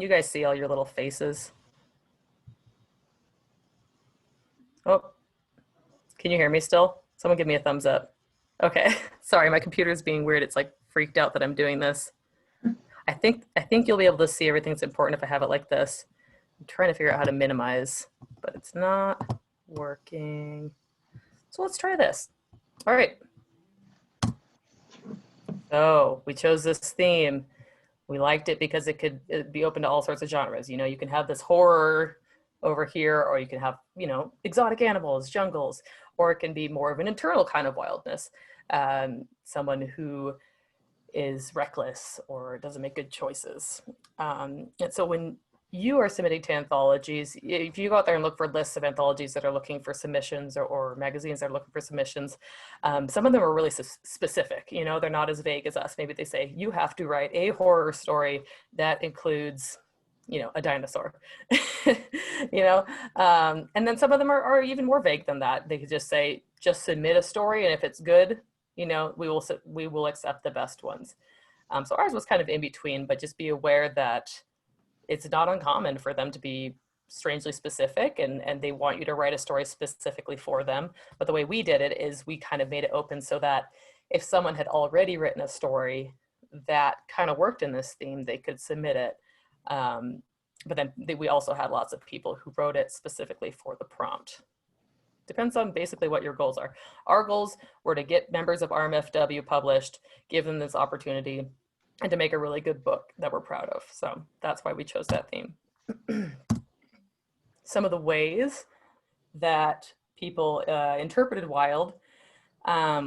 You guys see all your little faces? Oh, can you hear me still? Someone give me a thumbs up. Okay, sorry, my computer's being weird. It's like freaked out that I'm doing this. I think you'll be able to see everything that's important if I have it like this. I'm trying to figure out how to minimize, but it's not working. So let's try this. All right. So we chose this theme. We liked it because it'd be open to all sorts of genres. You know, you can have this horror over here, or you can have, you know, exotic animals, jungles, or it can be more of an internal kind of wildness. Someone who is reckless or doesn't make good choices. And so when you are submitting to anthologies, if you go out there and look for lists of anthologies that are looking for submissions, or magazines that are looking for submissions, some of them are really specific. You know, they're not as vague as us. Maybe they say, you have to write a horror story that includes, you know, a dinosaur, you know? And then some of them are even more vague than that. They could just say, just submit a story, and if it's good, you know, we will accept the best ones. So ours was kind of in between, but just be aware that it's not uncommon for them to be strangely specific, and they want you to write a story specifically for them. But the way we did it is we kind of made it open so that if someone had already written a story that kind of worked in this theme, they could submit it. But then we also had lots of people who wrote it specifically for the prompt. Depends on basically what your goals are. Our goals were to get members of RMFW published, give them this opportunity, and to make a really good book that we're proud of. So that's why we chose that theme. Some of the ways that people interpreted Wild,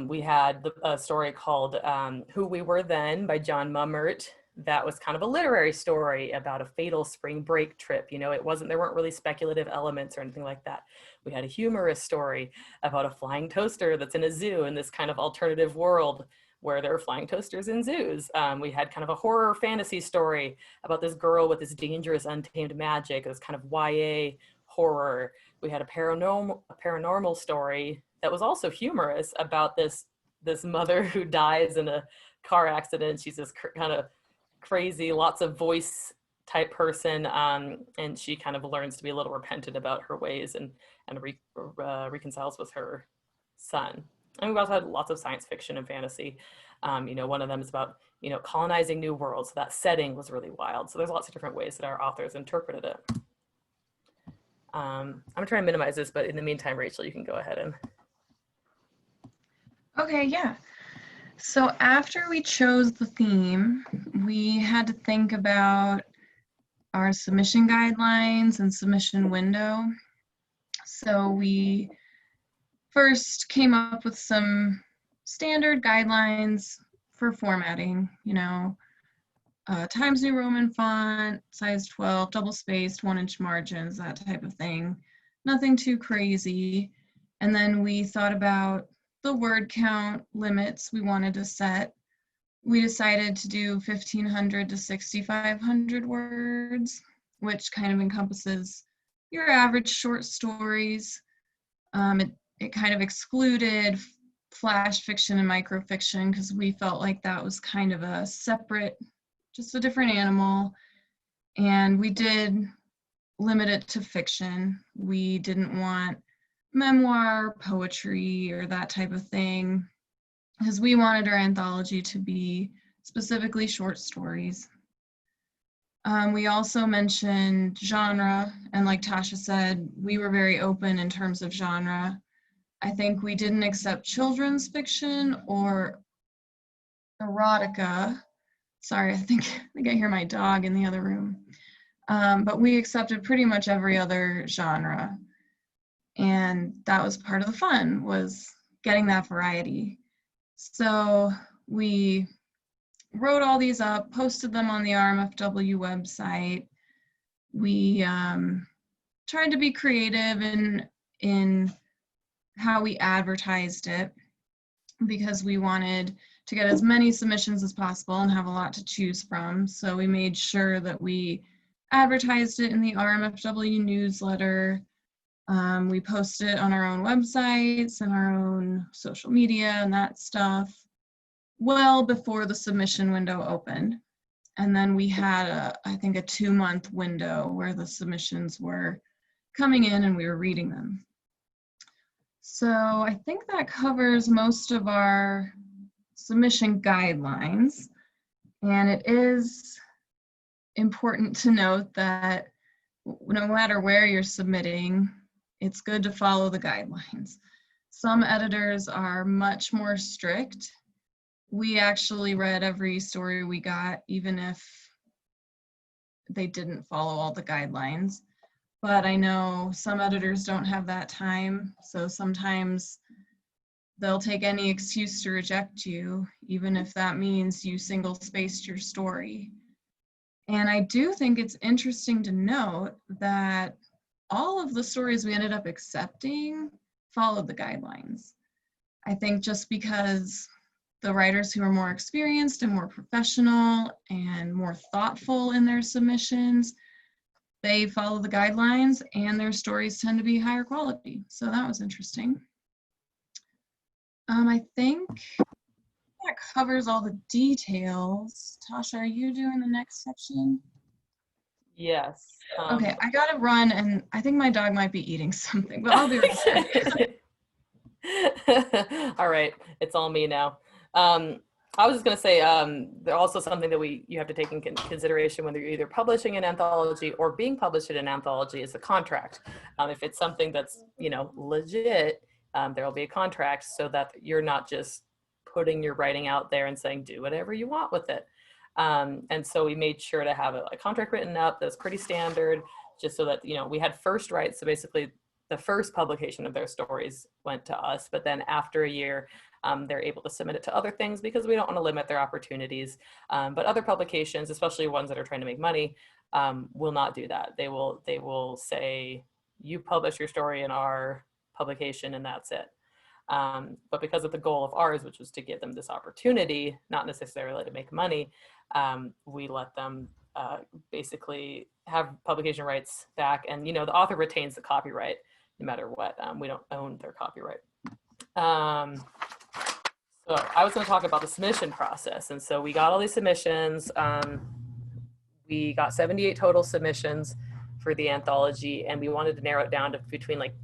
we had a story called Who We Were Then by John Mummert. That was kind of a literary story about a fatal spring break trip. You know, there weren't really speculative elements or anything like that. We had a humorous story about a flying toaster that's in a zoo in this kind of alternative world where there are flying toasters in zoos. We had kind of a horror fantasy story about this girl with this dangerous untamed magic. It was kind of YA horror. We had a paranormal story that was also humorous about this mother who dies in a car accident. She's this kind of crazy, lots of voice type person, and she kind of learns to be a little repentant about her ways and reconciles with her son. And we've also had lots of science fiction and fantasy. You know, one of them is about, you know, colonizing new worlds. So that setting was really wild. So there's lots of different ways that our authors interpreted it. I'm gonna try and minimize this, but in the meantime, Rachel, you can go ahead and. Okay, yeah. So after we chose the theme, we had to think about our submission guidelines and submission window. So we first came up with some standard guidelines for formatting, you know, Times New Roman font, size 12, double spaced, 1-inch margins, that type of thing. Nothing too crazy. And then we thought about the word count limits we wanted to set. We decided to do 1,500 to 6,500 words, which kind of encompasses your average short stories. It kind of excluded flash fiction and microfiction because we felt like that was kind of a separate, just a different animal. And we did limit it to fiction. We didn't want memoir, poetry, or that type of thing, because we wanted our anthology to be specifically short stories. We also mentioned genre, and like Tasha said, we were very open in terms of genre. I think we didn't accept children's fiction or erotica. Sorry, I think I hear my dog in the other room. But we accepted pretty much every other genre. And that was part of the fun, was getting that variety. So we wrote all these up, posted them on the RMFW website. We tried to be creative in how we advertised it, because we wanted to get as many submissions as possible and have a lot to choose from. So we made sure that we advertised it in the RMFW newsletter. We posted it on our own websites and our own social media and that stuff well before the submission window opened. And then we had I think a 2-month window where the submissions were coming in and we were reading them. So I think that covers most of our submission guidelines. And it is important to note that no matter where you're submitting, it's good to follow the guidelines. Some editors are much more strict. We actually read every story we got, even if they didn't follow all the guidelines. But I know some editors don't have that time, so sometimes they'll take any excuse to reject you, even if that means you single-spaced your story. And I do think it's interesting to note that all of the stories we ended up accepting followed the guidelines. I think just because the writers who are more experienced and more professional and more thoughtful in their submissions, they follow the guidelines and their stories tend to be higher quality. So that was interesting. I think that covers all the details. Tasha, are you doing the next section? Yes. Okay, I gotta run, and I think my dog might be eating something, but I'll be right back. All right, it's all me now. I was just going to say, there's also something that you have to take in consideration when you're either publishing an anthology or being published in an anthology is the contract. If it's something that's, legit, there will be a contract so that you're not just putting your writing out there and saying, do whatever you want with it. And so we made sure to have a contract written up that's pretty standard, just so that, we had first rights. So basically the first publication of their stories went to us, but then after a year, they're able to submit it to other things because we don't want to limit their opportunities. But other publications, especially ones that are trying to make money, will not do that. They will say, you publish your story in our publication and that's it. But because of the goal of ours, which was to give them this opportunity, not necessarily to make money, we let them basically have publication rights back. And, the author retains the copyright no matter what. We don't own their copyright. So I was going to talk about the submission process. And so we got all these submissions. We got 78 total submissions for the anthology, and we wanted to narrow it down to between like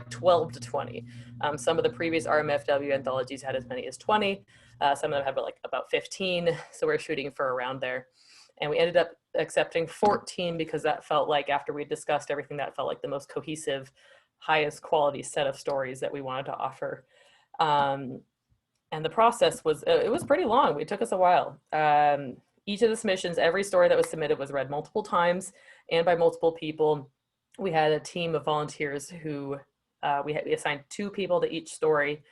12 to 20. Some of the previous RMFW anthologies had as many as 20. Some of them had about 15. So we're shooting for around there. And we ended up accepting 14 because that felt like, after we discussed everything, that felt like the most cohesive, highest quality set of stories that we wanted to offer. And the process was, it was pretty long. It took us a while. Each of the submissions, every story that was submitted was read multiple times and by multiple people. We had a team of volunteers who we assigned 2 people to each story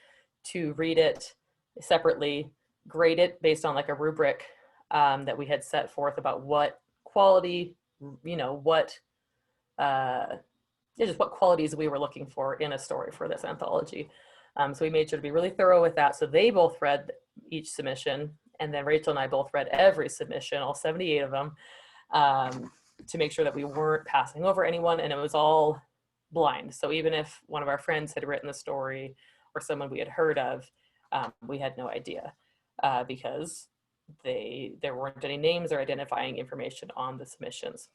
to read it separately, grade it based on like a rubric that we had set forth about what quality, just what qualities we were looking for in a story for this anthology. So we made sure to be really thorough with that. So they both read each submission, and then Rachel and I both read every submission, all 78 of them, to make sure that we weren't passing over anyone, and it was all blind. So even if one of our friends had written the story or someone we had heard of, we had no idea because there weren't any names or identifying information on the submissions.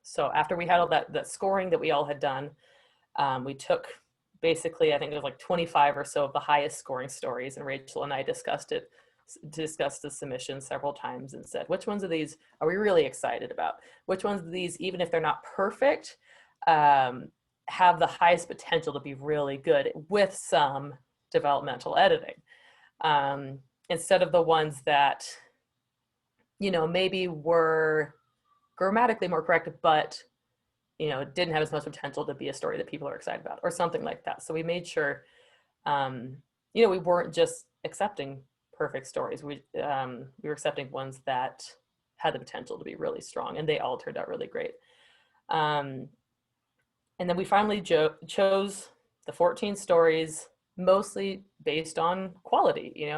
So after we had all that scoring that we all had done, we took basically, I think it was like 25 or so of the highest scoring stories, and Rachel and I discussed the submissions several times and said, which ones of these are we really excited about? Which ones of these, even if they're not perfect, have the highest potential to be really good with some developmental editing? Instead of the ones that, maybe were grammatically more correct, but didn't have as much potential to be a story that people are excited about or something like that. So we made sure, we weren't just accepting perfect stories. We were accepting ones that had the potential to be really strong, and they all turned out really great. And then we finally chose the 14 stories, mostly based on quality.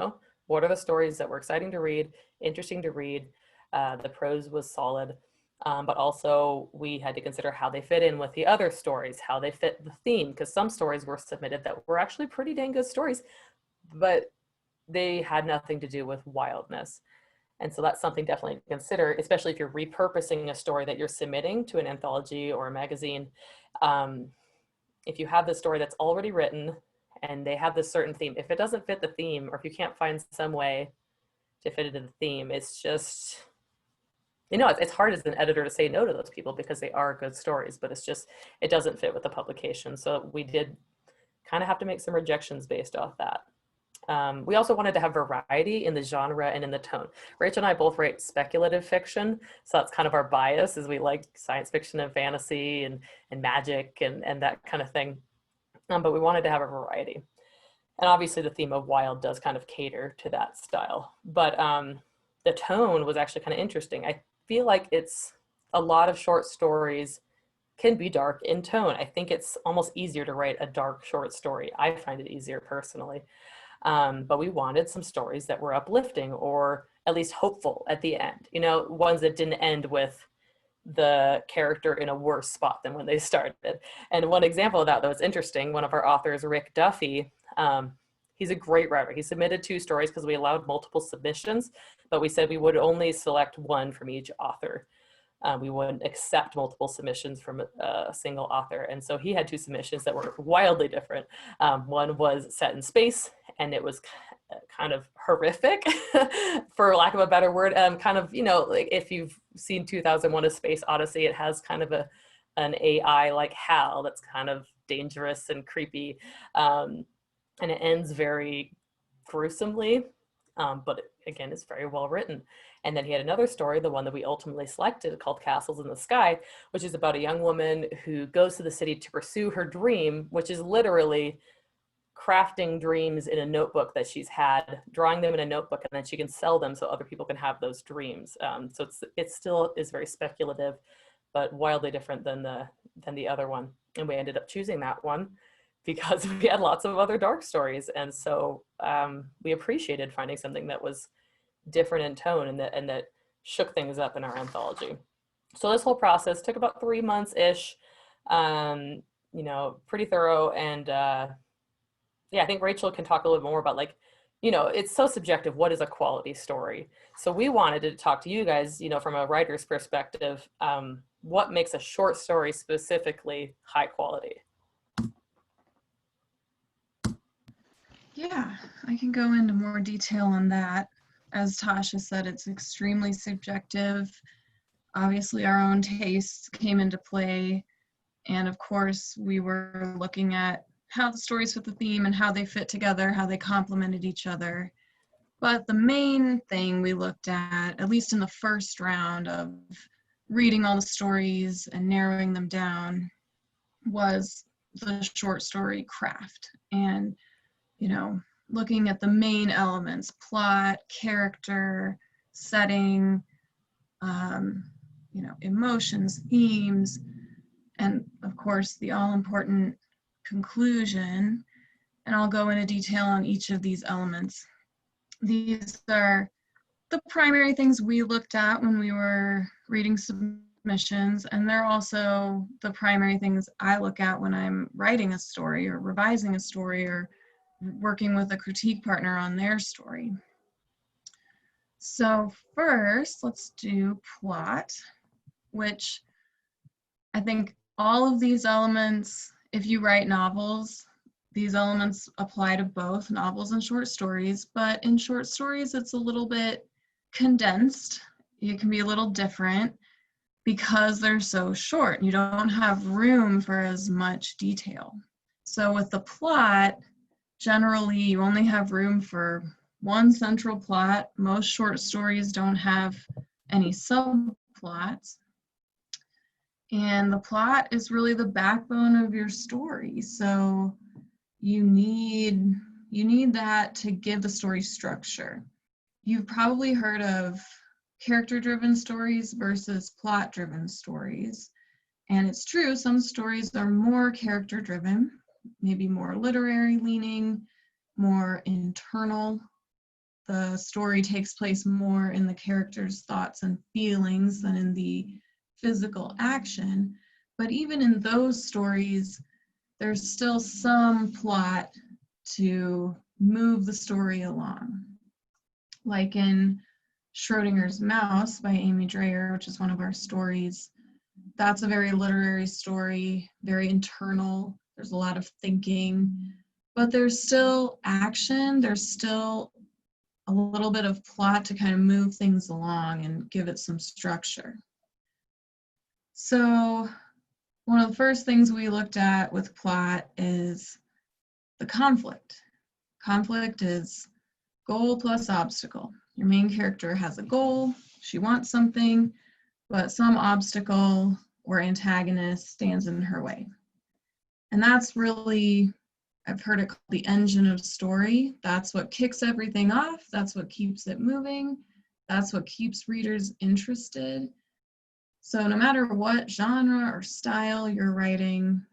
What are the stories that were exciting to read, interesting to read? The prose was solid. But also we had to consider how they fit in with the other stories, how they fit the theme, because some stories were submitted that were actually pretty dang good stories, but they had nothing to do with wildness. And so that's something definitely to consider, especially if you're repurposing a story that you're submitting to an anthology or a magazine. If you have the story that's already written and they have this certain theme, if it doesn't fit the theme, or if you can't find some way to fit it in the theme, it's just, you know, it's hard as an editor to say no to those people because they are good stories, but it's just, it doesn't fit with the publication. So we did kind of have to make some rejections based off that. We also wanted to have variety in the genre and in the tone. Rachel and I both write speculative fiction, so that's kind of our bias, is we like science fiction and fantasy and magic and that kind of thing. But we wanted to have a variety. And obviously the theme of wild does kind of cater to that style. But the tone was actually kind of interesting. I feel like it's a lot of short stories can be dark in tone. I think it's almost easier to write a dark short story. I find it easier personally. But we wanted some stories that were uplifting or at least hopeful at the end, you know, ones that didn't end with the character in a worse spot than when they started. And one example of that, though, is interesting. One of our authors, Rick Duffy, he's a great writer. He submitted 2 stories because we allowed multiple submissions, but we said we would only select one from each author. We wouldn't accept multiple submissions from a single author. And so he had 2 submissions that were wildly different. One was set in space, and it was kind of horrific, for lack of a better word. Kind of, you know, like if you've seen 2001: A Space Odyssey, it has kind of an AI like HAL that's kind of dangerous and creepy. And it ends very gruesomely, but again, it's very well written. And then he had another story, the one that we ultimately selected, called Castles in the Sky, which is about a young woman who goes to the city to pursue her dream, which is literally crafting dreams in a notebook that she's had, drawing them in a notebook, and then she can sell them so other people can have those dreams. So it still is very speculative, but wildly different than the other one. And we ended up choosing that one because we had lots of other dark stories. And so we appreciated finding something that was different in tone and that shook things up in our anthology. So this whole process took about 3 months-ish, you know, pretty thorough. And yeah, I think Rachel can talk a little bit more about, like, you know, it's so subjective. What is a quality story? So we wanted to talk to you guys, you know, from a writer's perspective, what makes a short story specifically high quality? Yeah, I can go into more detail on that. As Tasha said, it's extremely subjective. Obviously, our own tastes came into play. And of course, we were looking at how the stories fit the theme and how they fit together, how they complemented each other. But the main thing we looked at least in the first round of reading all the stories and narrowing them down, was the short story craft. And, you know, looking at the main elements: plot, character, setting, you know, emotions, themes, and of course the all-important conclusion. And I'll go into detail on each of these elements. These are the primary things we looked at when we were reading submissions, and they're also the primary things I look at when I'm writing a story or revising a story or working with a critique partner on their story. So first, let's do plot, which I think all of these elements, if you write novels, these elements apply to both novels and short stories, but in short stories, it's a little bit condensed. It can be a little different because they're so short. You don't have room for as much detail. So with the plot, generally you only have room for one central plot. Most short stories don't have any subplots. And the plot is really the backbone of your story. So you need that to give the story structure. You've probably heard of character-driven stories versus plot-driven stories. And it's true, some stories are more character-driven, maybe more literary leaning, more internal. The story takes place more in the character's thoughts and feelings than in the physical action. But even in those stories, there's still some plot to move the story along. Like in Schrodinger's Mouse by Amy Dreyer, which is one of our stories. That's a very literary story, very internal. There's a lot of thinking, but there's still action. There's still a little bit of plot to kind of move things along and give it some structure. So one of the first things we looked at with plot is the conflict. Conflict is goal plus obstacle. Your main character has a goal, she wants something, but some obstacle or antagonist stands in her way. And that's really, I've heard it called the engine of story. That's what kicks everything off. That's what keeps it moving. That's what keeps readers interested. So no matter what genre or style you're writing,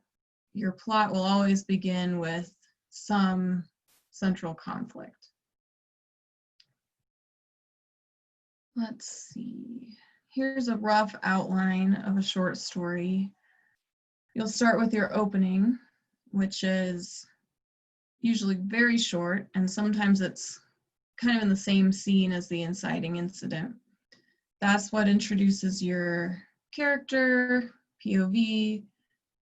your plot will always begin with some central conflict. Let's see. Here's a rough outline of a short story. You'll start with your opening, which is usually very short, and sometimes it's kind of in the same scene as the inciting incident. That's what introduces your character, POV,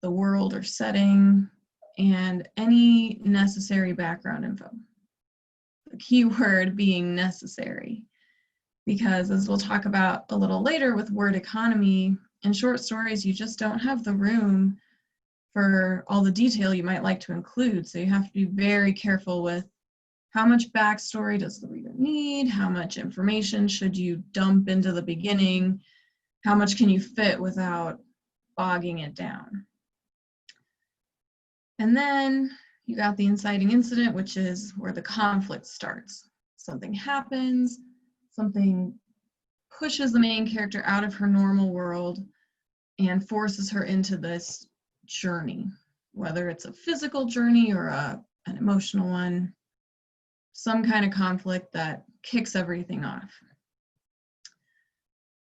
the world or setting, and any necessary background info. The key word being necessary, because as we'll talk about a little later with word economy, in short stories, you just don't have the room for all the detail you might like to include. So you have to be very careful with how much backstory does the reader need, how much information should you dump into the beginning, how much can you fit without bogging it down. And then you got the inciting incident, which is where the conflict starts. Something happens, something pushes the main character out of her normal world and forces her into this journey, whether it's a physical journey or an emotional one, some kind of conflict that kicks everything off.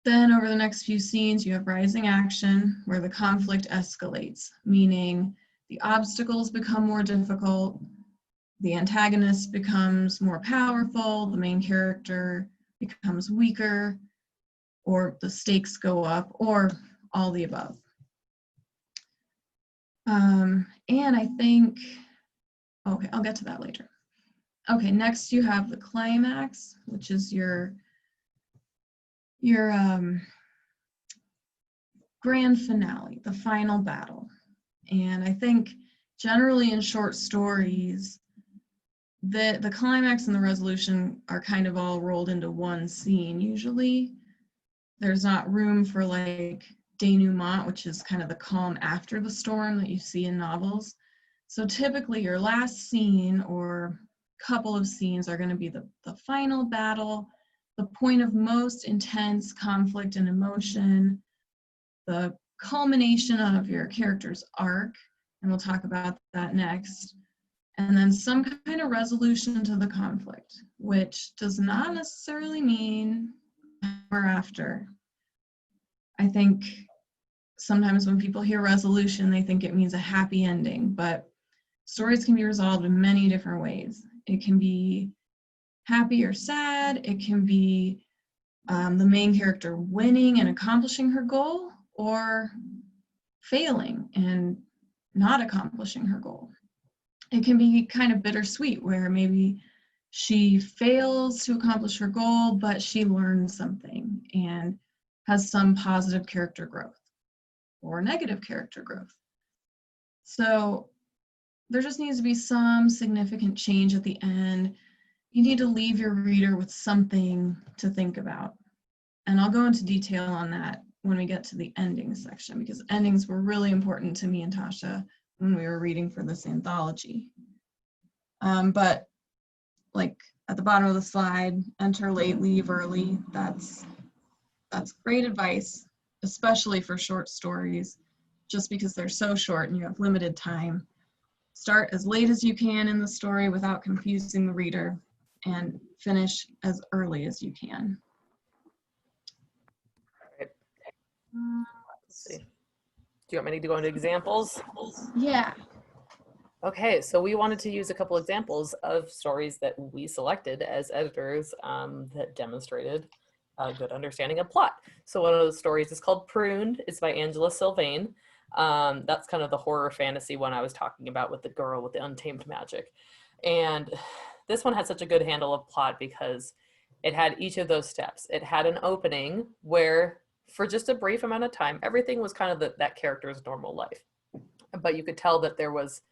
Then over the next few scenes, you have rising action where the conflict escalates, meaning the obstacles become more difficult, the antagonist becomes more powerful, the main character becomes weaker, or the stakes go up, or all the above. And I think, okay, I'll get to that later. Okay, next you have the climax, which is your grand finale, the final battle. And I think generally in short stories, the climax and the resolution are kind of all rolled into one scene. Usually there's not room for like denouement, which is kind of the calm after the storm that you see in novels. So typically your last scene or couple of scenes are going to be the final battle, the point of most intense conflict and emotion, the culmination of your character's arc, and we'll talk about that next, and then some kind of resolution to the conflict, which does not necessarily mean ever after. I think sometimes when people hear resolution, they think it means a happy ending, but stories can be resolved in many different ways. It can be happy or sad. It can be the main character winning and accomplishing her goal, or failing and not accomplishing her goal. It can be kind of bittersweet, where maybe she fails to accomplish her goal, but she learns something and has some positive character growth or negative character growth. So there just needs to be some significant change at the end. You need to leave your reader with something to think about. And I'll go into detail on that when we get to the ending section, because endings were really important to me and Tasha when we were reading for this anthology. But like at the bottom of the slide, enter late, leave early. That's great advice, especially for short stories, just because they're so short and you have limited time. Start as late as you can in the story without confusing the reader, and finish as early as you can. Let's see. Do you want me to go into examples? Yeah. Okay, so we wanted to use a couple examples of stories that we selected as editors that demonstrated a good understanding of plot. So one of those stories is called Pruned. It's by Angela Sylvain. That's kind of the horror fantasy one I was talking about with the girl with the untamed magic. And this one had such a good handle of plot because it had each of those steps. It had an opening where, for just a brief amount of time, everything was kind of that character's normal life. But you could tell that there was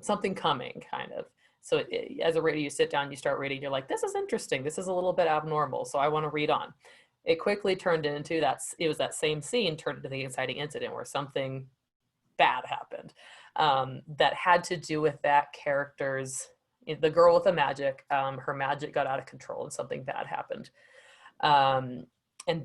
something coming, kind of. So as a reader, you sit down, you start reading, you're like, this is interesting. This is a little bit abnormal, so I want to read on. It quickly turned into it was that same scene turned into the inciting incident where something bad happened that had to do with that character's, the girl with the magic, her magic got out of control and something bad happened. And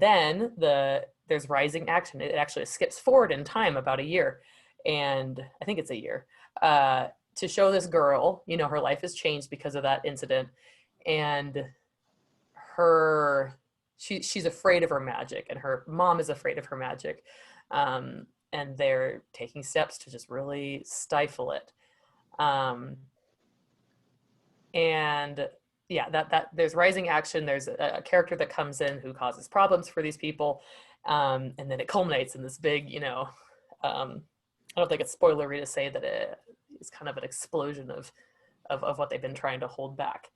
then there's rising action. It actually skips forward in time about a year. And I think it's a year. To show this girl, her life has changed because of that incident, and she's afraid of her magic, and her mom is afraid of her magic, and they're taking steps to just really stifle it. And yeah, that there's rising action. There's a character that comes in who causes problems for these people, and then it culminates in this big, I don't think it's spoilery to say that it's kind of an explosion of what they've been trying to hold back.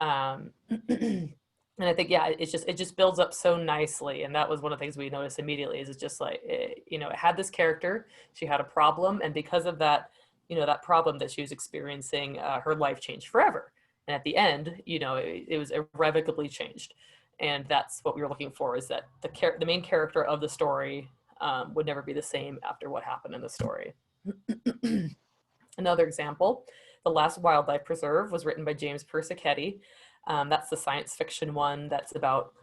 And I think, yeah, it just builds up so nicely. And that was one of the things we noticed immediately is it's just like, it had this character, she had a problem. And because of that, that problem that she was experiencing, her life changed forever. And at the end, it was irrevocably changed. And that's what we were looking for, is that the main character of the story would never be the same after what happened in the story. Another example, The Last Wildlife Preserve was written by James Persichetti. That's the science fiction one that's about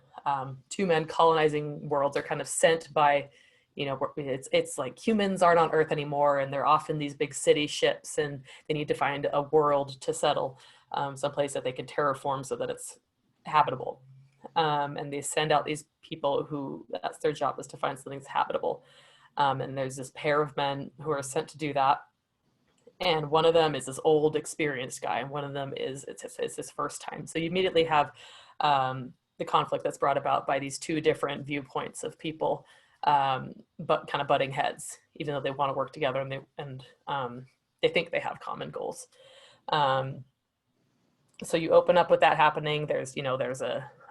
two men colonizing worlds. They're kind of sent by, it's like humans aren't on Earth anymore, and they're off in these big city ships, and they need to find a world to settle, someplace that they can terraform so that it's habitable. And they send out these people who, that's their job, is to find something that's habitable. And there's this pair of men who are sent to do that. And one of them is this old experienced guy, and one of them it's his first time. So you immediately have the conflict that's brought about by these two different viewpoints of people, but kind of butting heads, even though they want to work together, and they think they have common goals. So you open up with that happening. There's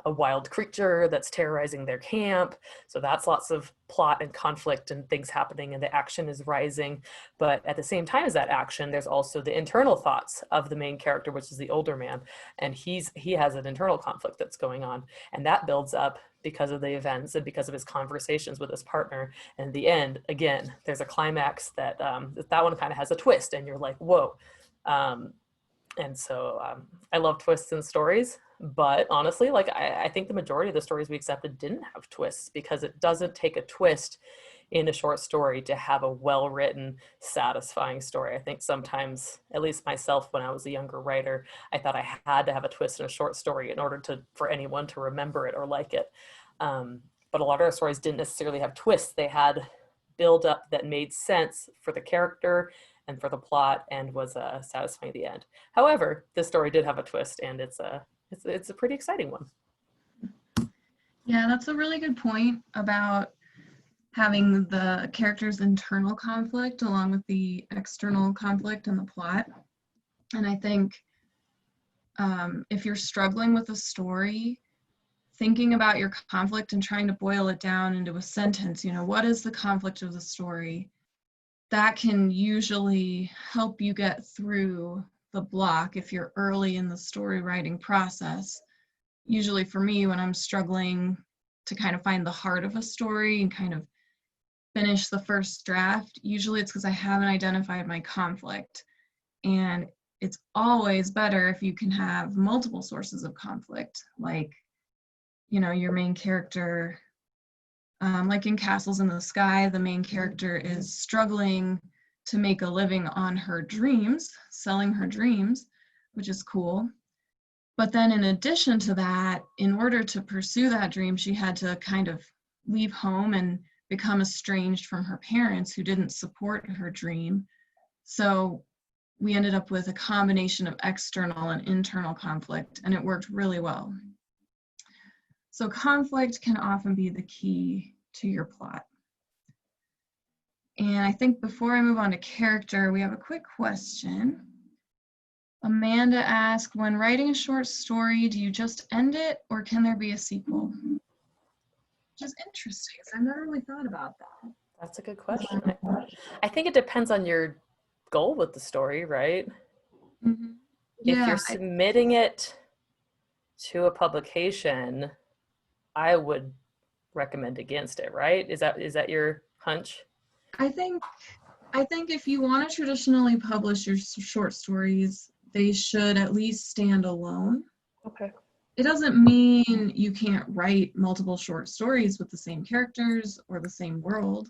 a wild creature that's terrorizing their camp. So that's lots of plot and conflict and things happening, and the action is rising. But at the same time as that action, there's also the internal thoughts of the main character, which is the older man. And he has an internal conflict that's going on. And that builds up because of the events and because of his conversations with his partner. And in the end, again, there's a climax that one kind of has a twist, and you're like, whoa. And so I love twists in stories, but honestly, like I think the majority of the stories we accepted didn't have twists, because it doesn't take a twist in a short story to have a well-written, satisfying story. I think sometimes, at least myself, when I was a younger writer, I thought I had to have a twist in a short story in order for anyone to remember it or like it. But a lot of our stories didn't necessarily have twists. They had build up that made sense for the character and for the plot, and was satisfying at the end. However, this story did have a twist, and it's a pretty exciting one. Yeah, that's a really good point about having the character's internal conflict along with the external conflict in the plot. And I think if you're struggling with a story, thinking about your conflict and trying to boil it down into a sentence, what is the conflict of the story? That can usually help you get through the block if you're early in the story writing process. Usually for me, when I'm struggling to kind of find the heart of a story and kind of finish the first draft, usually it's because I haven't identified my conflict. And it's always better if you can have multiple sources of conflict, like, your main character, like in Castles in the Sky, the main character is struggling to make a living on her dreams, selling her dreams, which is cool. But then in addition to that, in order to pursue that dream, she had to kind of leave home and become estranged from her parents who didn't support her dream. So we ended up with a combination of external and internal conflict, and it worked really well. So conflict can often be the key to your plot. And I think before I move on to character, we have a quick question. Amanda asked, when writing a short story, do you just end it or can there be a sequel? Which is interesting, because I've never really thought about that. That's a good question. I think it depends on your goal with the story, right? Mm-hmm. If Yeah, you're submitting it to a publication, I would recommend against it, right? Is that your hunch? I think if you want to traditionally publish your short stories, they should at least stand alone. Okay. It doesn't mean you can't write multiple short stories with the same characters or the same world.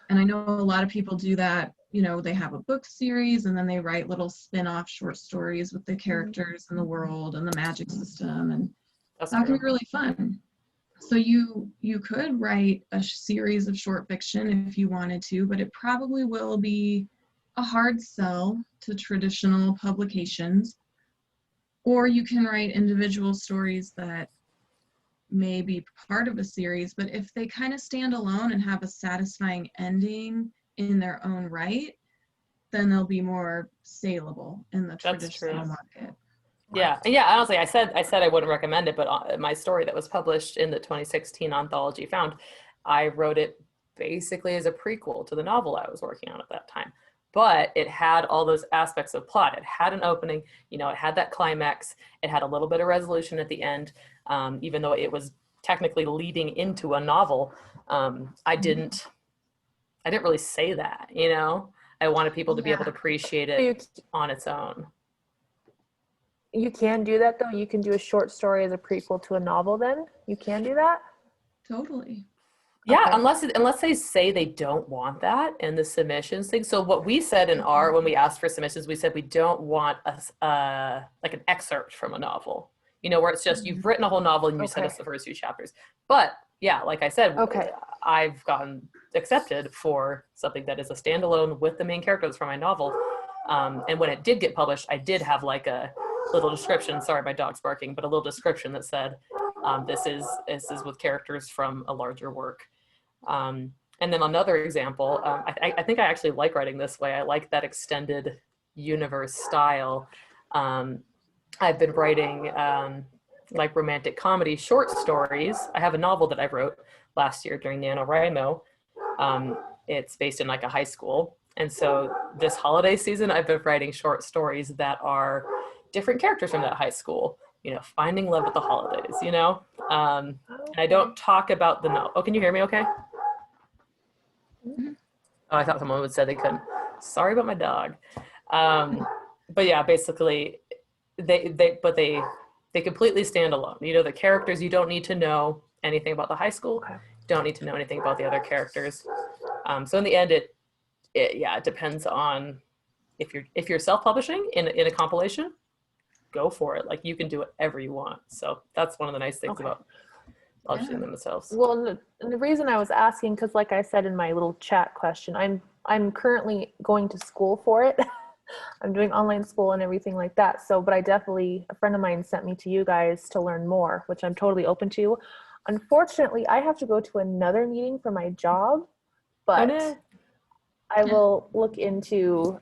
And I know a lot of people do that. You know, they have a book series and then they write little spin-off short stories with the characters and the world and the magic system, and that can be really fun. So you could write a series of short fiction if you wanted to, but it probably will be a hard sell to traditional publications. Or you can write individual stories that may be part of a series, but if they kind of stand alone and have a satisfying ending in their own right, then they'll be more saleable in the traditional market. Yeah, honestly, I said I wouldn't recommend it, but my story that was published in the 2016 anthology Found, I wrote it basically as a prequel to the novel I was working on at that time. But it had all those aspects of plot. It had an opening, you know, it had that climax, it had a little bit of resolution at the end, even though it was technically leading into a novel. I didn't really say that, you know. I wanted people to be able to appreciate it on its own. You can do that though. You can do a short story as a prequel to a novel then? You can do that? Totally. Yeah, okay. Unless they say they don't want that in the submissions thing. So what we said when we asked for submissions, we said we don't want like an excerpt from a novel, you know, where it's just you've written a whole novel and you sent us the first few chapters. But yeah, like I said, I've gotten accepted for something that is a standalone with the main characters from my novel. And when it did get published, I did have like a little description. Sorry, my dog's barking, but a little description that said, this is with characters from a larger work. And then another example, I think I actually like writing this way. I like that extended universe style. I've been writing like romantic comedy short stories. I have a novel that I wrote last year during NaNoWriMo. It's based in like a high school. And so this holiday season, I've been writing short stories that are different characters from that high school, you know, finding love at the holidays, you know? And I don't talk about oh, can you hear me okay? Oh, I thought someone would say they couldn't. Sorry about my dog. But yeah, basically they completely stand alone. You know, the characters, you don't need to know anything about the high school. Don't need to know anything about the other characters. So in the end, it depends on if you're self-publishing in a compilation, go for it. Like you can do whatever you want. So that's one of the nice things about publishing them themselves. Well, and the reason I was asking, because like I said in my little chat question, I'm currently going to school for it. I'm doing online school and everything like that. So, but a friend of mine sent me to you guys to learn more, which I'm totally open to. Unfortunately, I have to go to another meeting for my job, but I will look into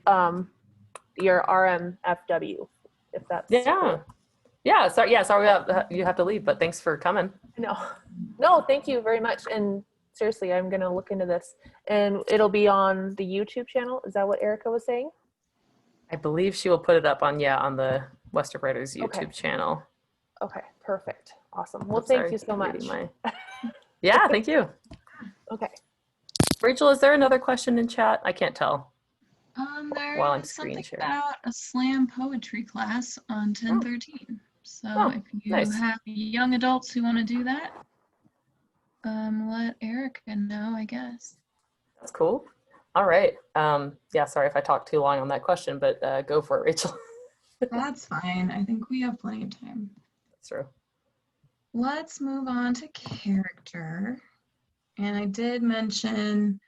your RMFW if that's cool. Sorry you have to leave, but thanks for coming. No, thank you very much. And seriously, I'm gonna look into this, and it'll be on the YouTube channel. Is that what Erica was saying? I believe she will put it up on the Western Writers YouTube channel. Okay, perfect, awesome. Well, thank you so much. Yeah, thank you. Okay. Rachel, is there another question in chat? I can't tell. There is something about a slam poetry class on 10/13. So if you have young adults who want to do that, let Erica know, I guess. That's cool. All right. Sorry if I talked too long on that question, but go for it, Rachel. That's fine. I think we have plenty of time. That's true. Let's move on to character. And I did mention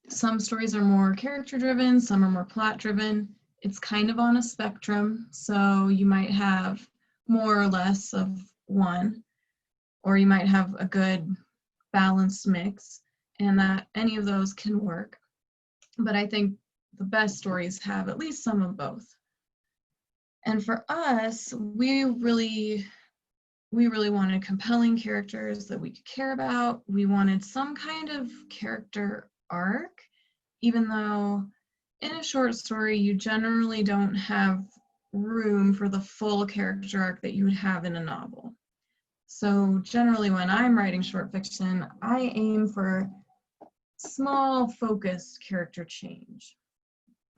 some stories are more character driven, some are more plot driven. It's kind of on a spectrum, so you might have more or less of one. or you might have a good balanced mix, and that any of those can work. But I think the best stories have at least some of both. And for us, we really wanted compelling characters that we could care about. We wanted some kind of character arc, even though in a short story, you generally don't have room for the full character arc that you would have in a novel. So generally when I'm writing short fiction, I aim for small focused character change.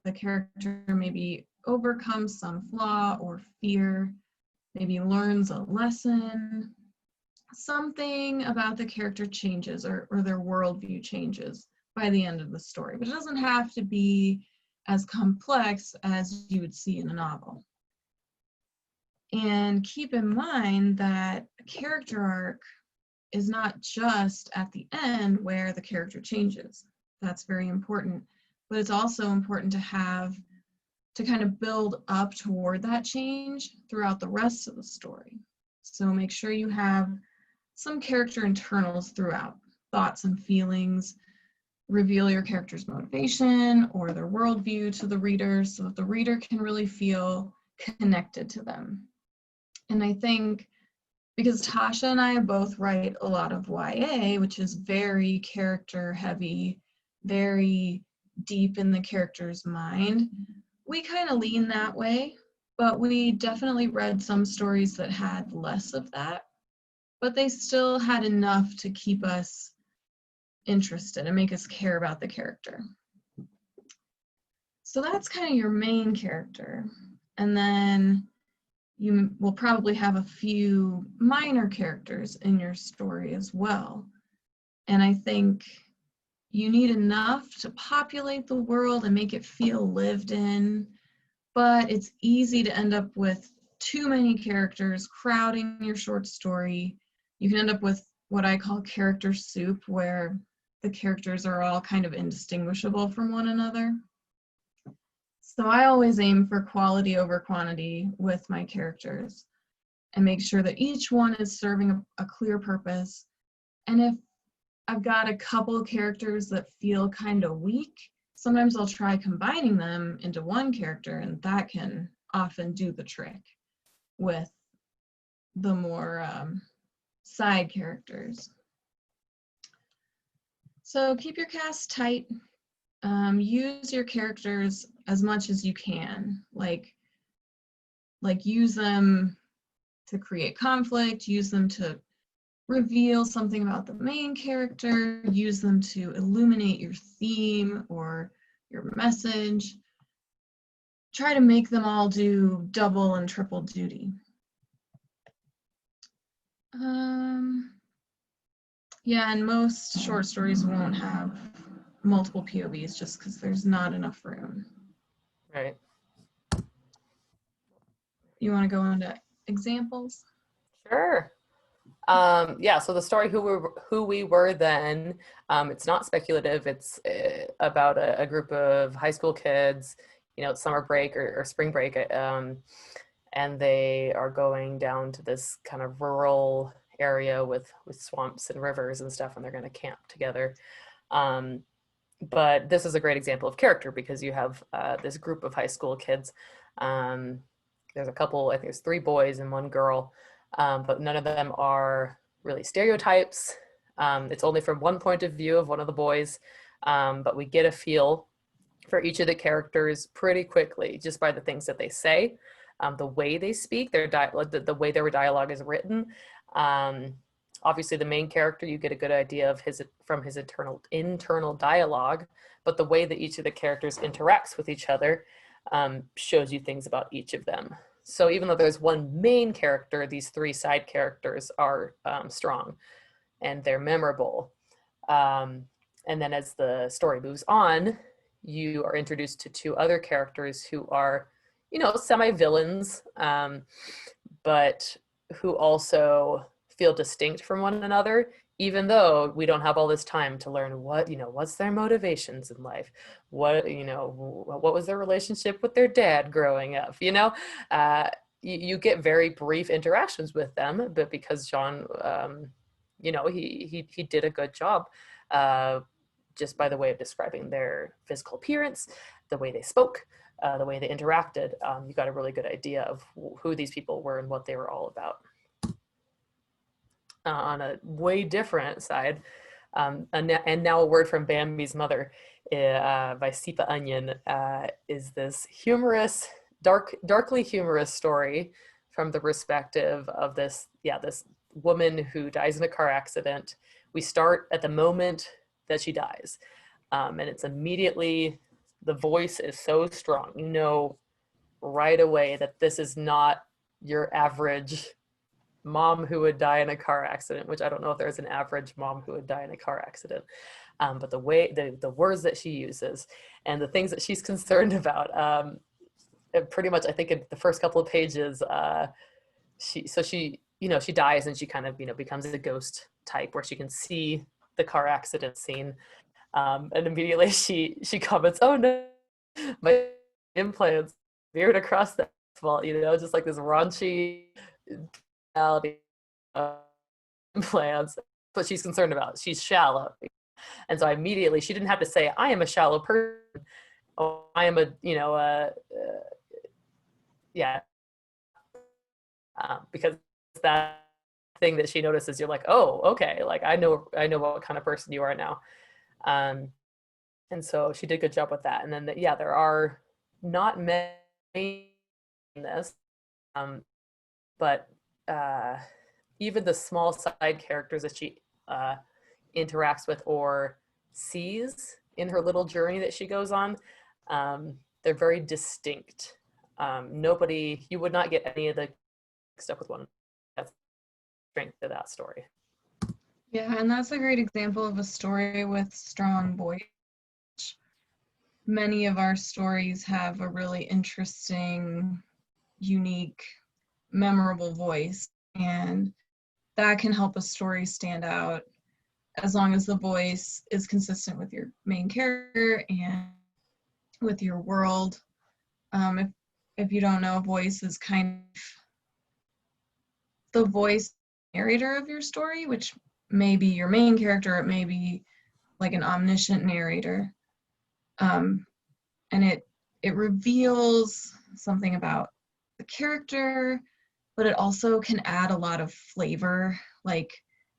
The character maybe overcomes some flaw or fear, maybe learns a lesson, something about the character changes or their worldview changes by the end of the story. But it doesn't have to be as complex as you would see in a novel. And keep in mind that a character arc is not just at the end where the character changes. That's very important. But it's also important to kind of build up toward that change throughout the rest of the story. So make sure you have some character internals throughout, thoughts and feelings, reveal your character's motivation or their worldview to the reader so that the reader can really feel connected to them. And I think because Tasha and I both write a lot of YA, which is very character heavy, very deep in the character's mind, we kind of lean that way, but we definitely read some stories that had less of that, but they still had enough to keep us interested and make us care about the character. So that's kind of your main character. And then you will probably have a few minor characters in your story as well. And I think you need enough to populate the world and make it feel lived in, but it's easy to end up with too many characters crowding your short story. You can end up with what I call character soup, where the characters are all kind of indistinguishable from one another. So I always aim for quality over quantity with my characters and make sure that each one is serving a clear purpose. And if I've got a couple characters that feel kind of weak, sometimes I'll try combining them into one character, and that can often do the trick with the more side characters. So keep your cast tight. Use your characters as much as you can. Like use them to create conflict, use them to reveal something about the main character, use them to illuminate your theme or your message. Try to make them all do double and triple duty. Yeah, and most short stories won't have multiple POVs just because there's not enough room. Right. You want to go into examples? Sure. Yeah, so the story Who We Were Then, it's not speculative. It's about a group of high school kids, it's summer break or spring break, and they are going down to this kind of rural area with swamps and rivers and stuff, and they're going to camp together. But this is a great example of character because you have this group of high school kids. There's a couple, I think there's 3 boys and 1 girl, but none of them are really stereotypes. It's only from one point of view of one of the boys, but we get a feel for each of the characters pretty quickly just by the things that they say, the way they speak, the way their dialogue is written. Obviously the main character, you get a good idea of from his internal dialogue, but the way that each of the characters interacts with each other shows you things about each of them. So even though there's one main character, these 3 side characters are strong and they're memorable. And then as the story moves on, you are introduced to 2 other characters who are, semi-villains, but who also feel distinct from one another, even though we don't have all this time to learn what's their motivations in life, what was their relationship with their dad growing up, you get very brief interactions with them, but because John, you know, he did a good job just by the way of describing their physical appearance, the way they spoke, the way they interacted. You got a really good idea of who these people were and what they were all about. On a way different side, and now a word from Bambi's mother by Sipa Onion is this humorous, darkly humorous story from the perspective of this woman who dies in a car accident. We start at the moment that she dies, and it's immediately, the voice is so strong. You know right away that this is not your average mom who would die in a car accident, which I don't know if there's an average mom who would die in a car accident. But the way, the words that she uses and the things that she's concerned about, pretty much, I think in the first couple of pages, she dies and she kind of, becomes a ghost type where she can see the car accident scene. And immediately she comments, "Oh no, my implants veered across the asphalt," just like this raunchy implants. That's what she's concerned about. She's shallow. And so immediately, she didn't have to say, "I am a shallow person," or "I am because that thing that she notices, you're like, "Oh, okay, like I know what kind of person you are now." And so she did a good job with that. And then, there are not many in this, but even the small side characters that she interacts with or sees in her little journey that she goes on, they're very distinct. You would not get any of the stuff with one. That's the strength of that story. Yeah, and that's a great example of a story with strong voice. Many of our stories have a really interesting, unique, memorable voice, and that can help a story stand out as long as the voice is consistent with your main character and with your world. If you don't know, voice is kind of the voice narrator of your story, which may be your main character, it may be like an omniscient narrator. And it reveals something about the character, but it also can add a lot of flavor. Like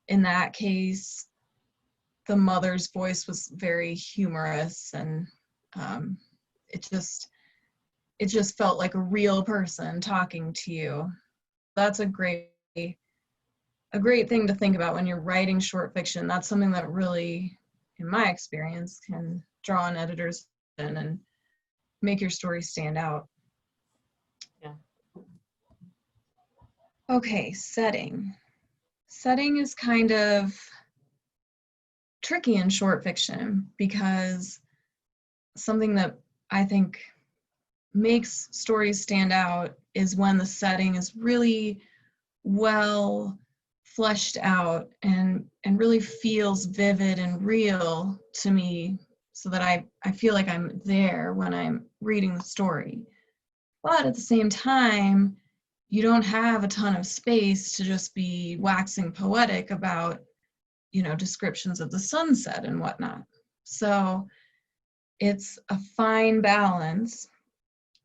in that case, the mother's voice was very humorous, and it just felt like a real person talking to you. That's a great thing to think about when you're writing short fiction. That's something that really, in my experience, can draw an editor's attention and make your story stand out. Yeah. Okay, setting. Setting is kind of tricky in short fiction because something that I think makes stories stand out is when the setting is really well fleshed out and really feels vivid and real to me, so that I feel like I'm there when I'm reading the story. But at the same time, you don't have a ton of space to just be waxing poetic about, descriptions of the sunset and whatnot. So it's a fine balance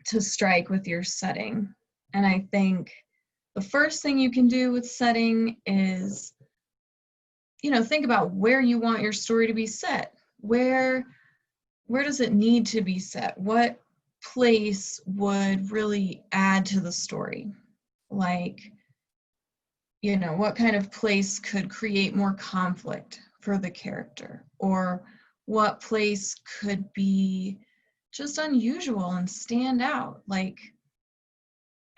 to strike with your setting. And I think the first thing you can do with setting is, think about where you want your story to be set. Where does it need to be set? What place would really add to the story? Like, what kind of place could create more conflict for the character? Or what place could be just unusual and stand out? Like,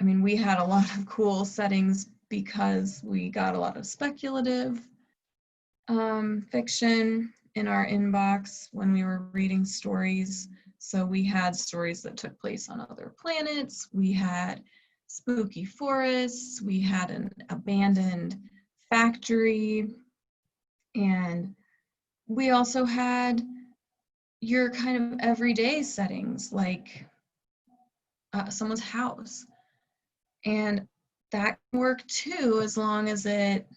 we had a lot of cool settings because we got a lot of speculative fiction in our inbox when we were reading stories. So we had stories that took place on other planets. We had spooky forests. We had an abandoned factory. And we also had your kind of everyday settings, like someone's house. And that can work too, as long as it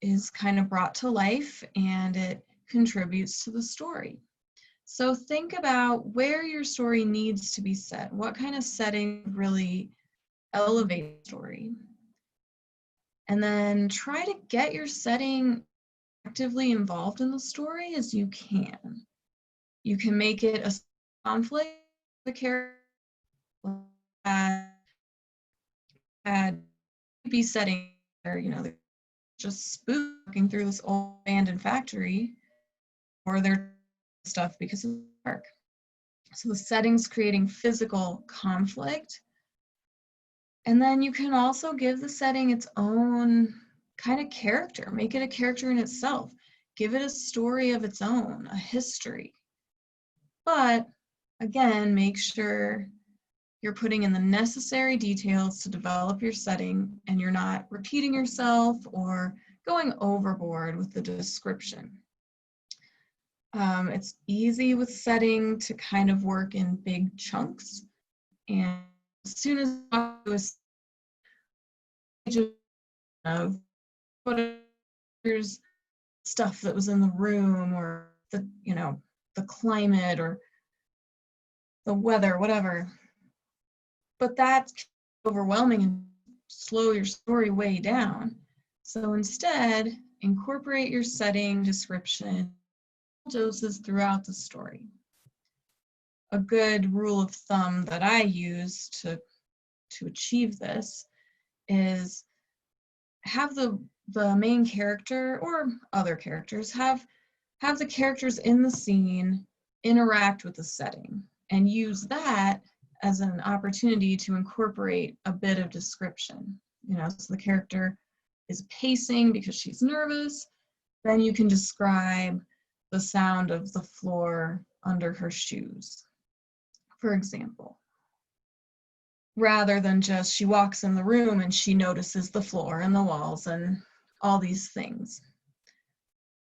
is kind of brought to life and it contributes to the story. So think about where your story needs to be set. What kind of setting really elevates the story? And then try to get your setting actively involved in the story as you can. You can make it a conflict with the character, had be setting there, you know, they're just spooking through this old abandoned factory, or they're stuff because of the dark. So the setting's creating physical conflict. And then you can also give the setting its own kind of character, make it a character in itself, give it a story of its own, a history. But again, make sure you're putting in the necessary details to develop your setting and you're not repeating yourself or going overboard with the description. It's easy with setting to kind of work in big chunks. And as soon as you of there's stuff that was in the room or the, you know, the climate or the weather, whatever. But that's overwhelming and slow your story way down. So instead, incorporate your setting description doses throughout the story. A good rule of thumb that I use to achieve this is have the main character or other characters have the characters in the scene interact with the setting and use that as an opportunity to incorporate a bit of description. You know, so the character is pacing because she's nervous, then you can describe the sound of the floor under her shoes, for example. Rather than just she walks in the room and she notices the floor and the walls and all these things.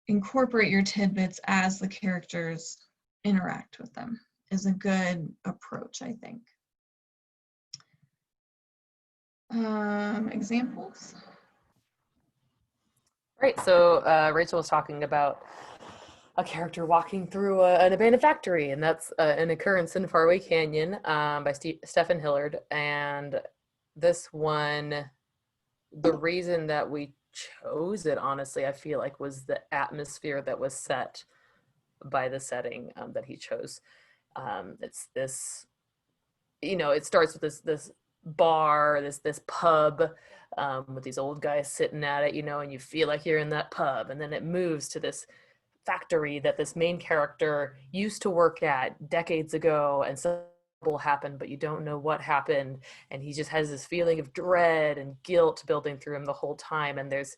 Incorporate your tidbits as the characters interact with them is a good approach, I think. Examples? Right, so Rachel was talking about a character walking through an abandoned factory, and that's an occurrence in Farway Canyon by Stephen Hillard. And this one, the reason that we chose it, honestly, I feel like was the atmosphere that was set by the setting that he chose. It's this, you know, it starts with this bar, this pub with these old guys sitting at it, you know, and you feel like you're in that pub, and then it moves to this factory that this main character used to work at decades ago, and something happened, but you don't know what happened, and he just has this feeling of dread and guilt building through him the whole time. And there's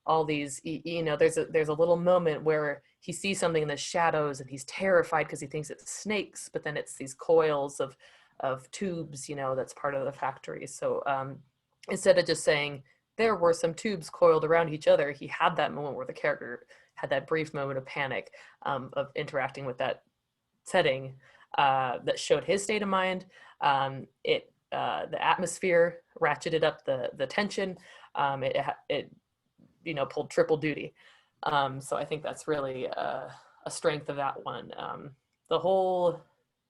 all these, you know, there's a little moment where he sees something in the shadows and he's terrified because he thinks it's snakes, but then it's these coils of tubes, you know, that's part of the factory. So instead of just saying there were some tubes coiled around each other, he had that moment where the character had that brief moment of panic of interacting with that setting that showed his state of mind. The atmosphere ratcheted up the tension. It you know, pulled triple duty. So I think that's really a strength of that one. The whole,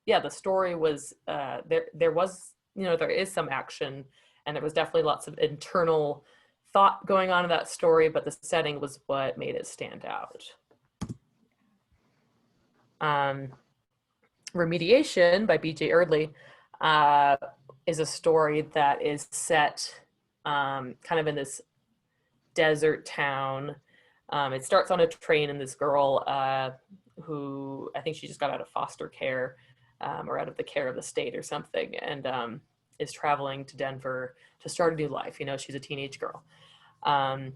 yeah, the story was there was, you know, there is some action, and there was definitely lots of internal thought going on in that story, but the setting was what made it stand out. Remediation by B.J. Erdley is a story that is set kind of in this desert town. It starts on a train, and this girl who I think she just got out of foster care or out of the care of the state or something, and is traveling to Denver to start a new life. You know, she's a teenage girl. And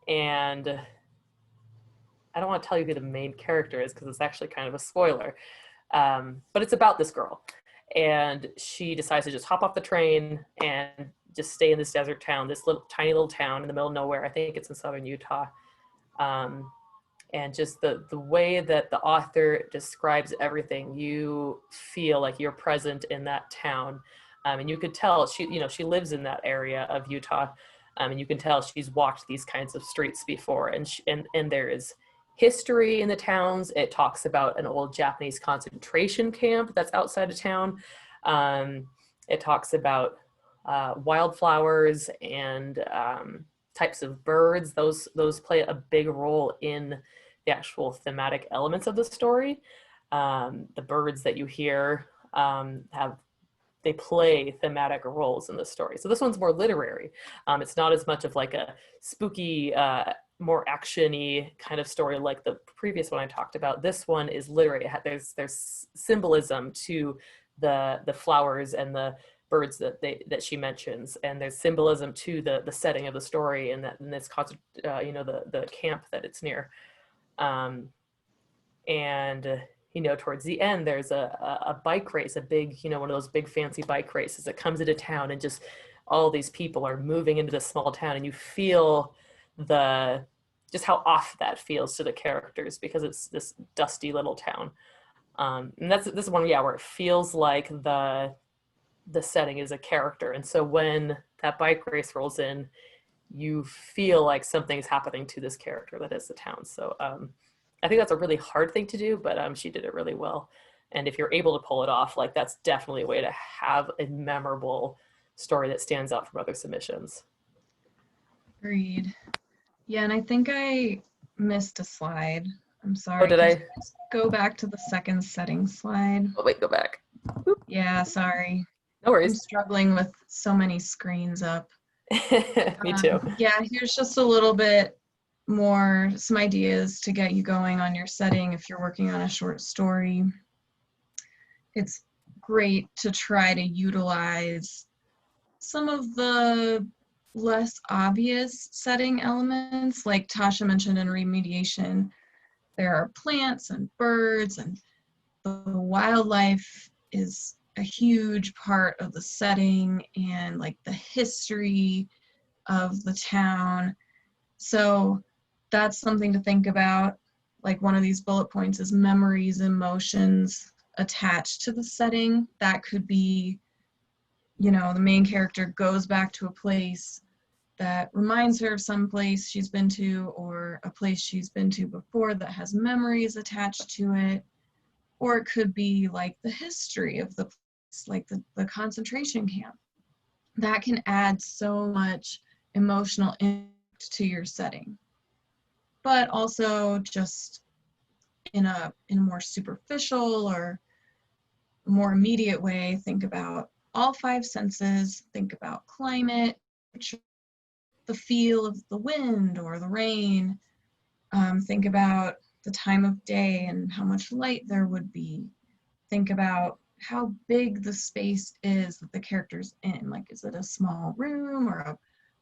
I don't want to tell you who the main character is because it's actually kind of a spoiler. But it's about this girl, and she decides to just hop off the train and just stay in this desert town, this tiny little town in the middle of nowhere. I think it's in southern Utah. And just the way that the author describes everything, you feel like you're present in that town. And you could tell she lives in that area of Utah, and you can tell she's walked these kinds of streets before, and there is history in the towns. It talks about an old Japanese concentration camp that's outside of town. It talks about wildflowers and types of birds. Those play a big role in the actual thematic elements of the story. The birds that you hear they play thematic roles in the story. So this one's more literary. It's not as much of like a spooky, more action-y kind of story like the previous one I talked about. This one is literary. There's symbolism to the flowers and the birds that she mentions, and there's symbolism to the setting of the story and this concert, the camp that it's near. Towards the end, there's a bike race, a big, one of those big fancy bike races that comes into town, and just all these people are moving into this small town, and you feel just how off that feels to the characters because it's this dusty little town. And this one, where it feels like the setting is a character. And so when that bike race rolls in, you feel like something's happening to this character that is the town. So I think that's a really hard thing to do, but she did it really well. And if you're able to pull it off, like that's definitely a way to have a memorable story that stands out from other submissions. Agreed. Yeah, and I think I missed a slide. I'm sorry. Oh, did I? Just go back to the second setting slide. Oh, wait, go back. Yeah, sorry. No I'm worries. struggling with so many screens up. Me too. Yeah, here's just a little bit more, some ideas to get you going on your setting if you're working on a short story. It's great to try to utilize some of the less obvious setting elements, like Tasha mentioned in remediation. There are plants and birds, and the wildlife is a huge part of the setting and like the history of the town. So that's something to think about. Like one of these bullet points is memories, emotions attached to the setting. That could be, the main character goes back to a place that reminds her of some place she's been to, or a place she's been to before that has memories attached to it. Or it could be like the history of the place, like the concentration camp. That can add so much emotional impact to your setting. But also just in a more superficial or more immediate way, think about all 5 senses, think about climate, the feel of the wind or the rain, think about the time of day and how much light there would be. Think about how big the space is that the character's in. Like, is it a small room or a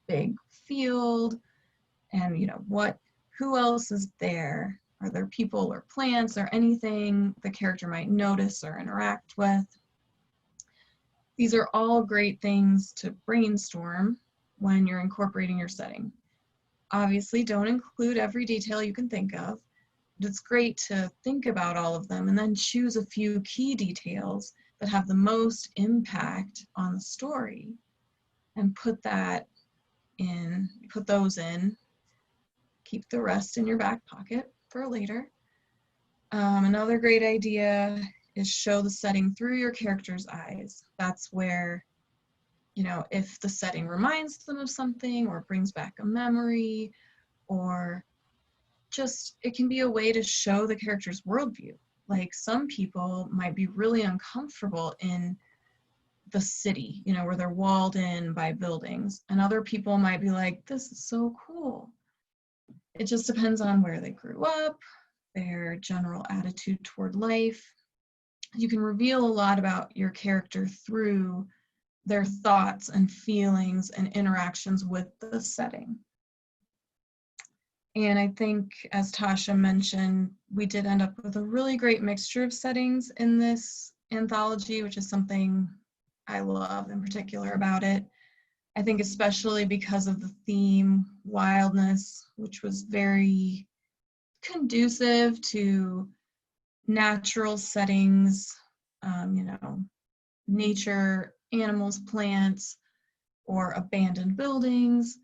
big field? And who else is there? Are there people or plants or anything the character might notice or interact with? These are all great things to brainstorm when you're incorporating your setting. Obviously, don't include every detail you can think of, but it's great to think about all of them and then choose a few key details that have the most impact on the story and put those in. Keep the rest in your back pocket for later. Another great idea is show the setting through your character's eyes. That's where, if the setting reminds them of something or brings back a memory, or just, it can be a way to show the character's worldview. Like some people might be really uncomfortable in the city, where they're walled in by buildings, and other people might be like, this is so cool. It just depends on where they grew up, their general attitude toward life. You can reveal a lot about your character through their thoughts and feelings and interactions with the setting. And I think, as Tasha mentioned, we did end up with a really great mixture of settings in this anthology, which is something I love in particular about it. I think especially because of the theme, wildness, which was very conducive to natural settings, nature animals, plants, or abandoned buildings.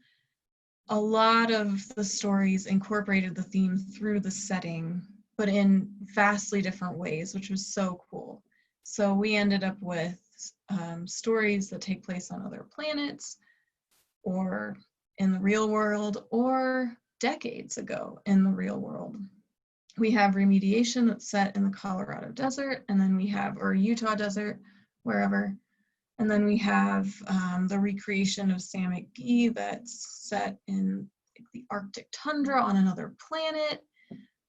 A lot of the stories incorporated the theme through the setting, but in vastly different ways, which was so cool. So we ended up with stories that take place on other planets, or in the real world, or decades ago in the real world. We have remediation that's set in the Colorado desert, and then we have, or Utah desert, wherever. And then we have the recreation of Sam McGee that's set in the Arctic tundra on another planet.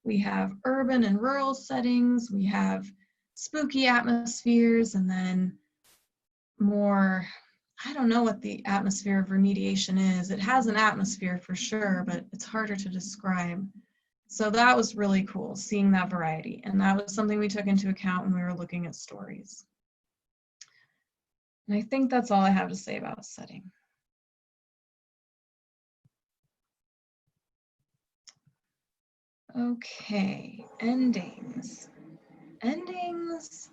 We have urban and rural settings. We have spooky atmospheres, and then more, I don't know what the atmosphere of remediation is. It has an atmosphere for sure, but it's harder to describe. So that was really cool, seeing that variety. And that was something we took into account when we were looking at stories. And I think that's all I have to say about setting. Okay, endings. Endings,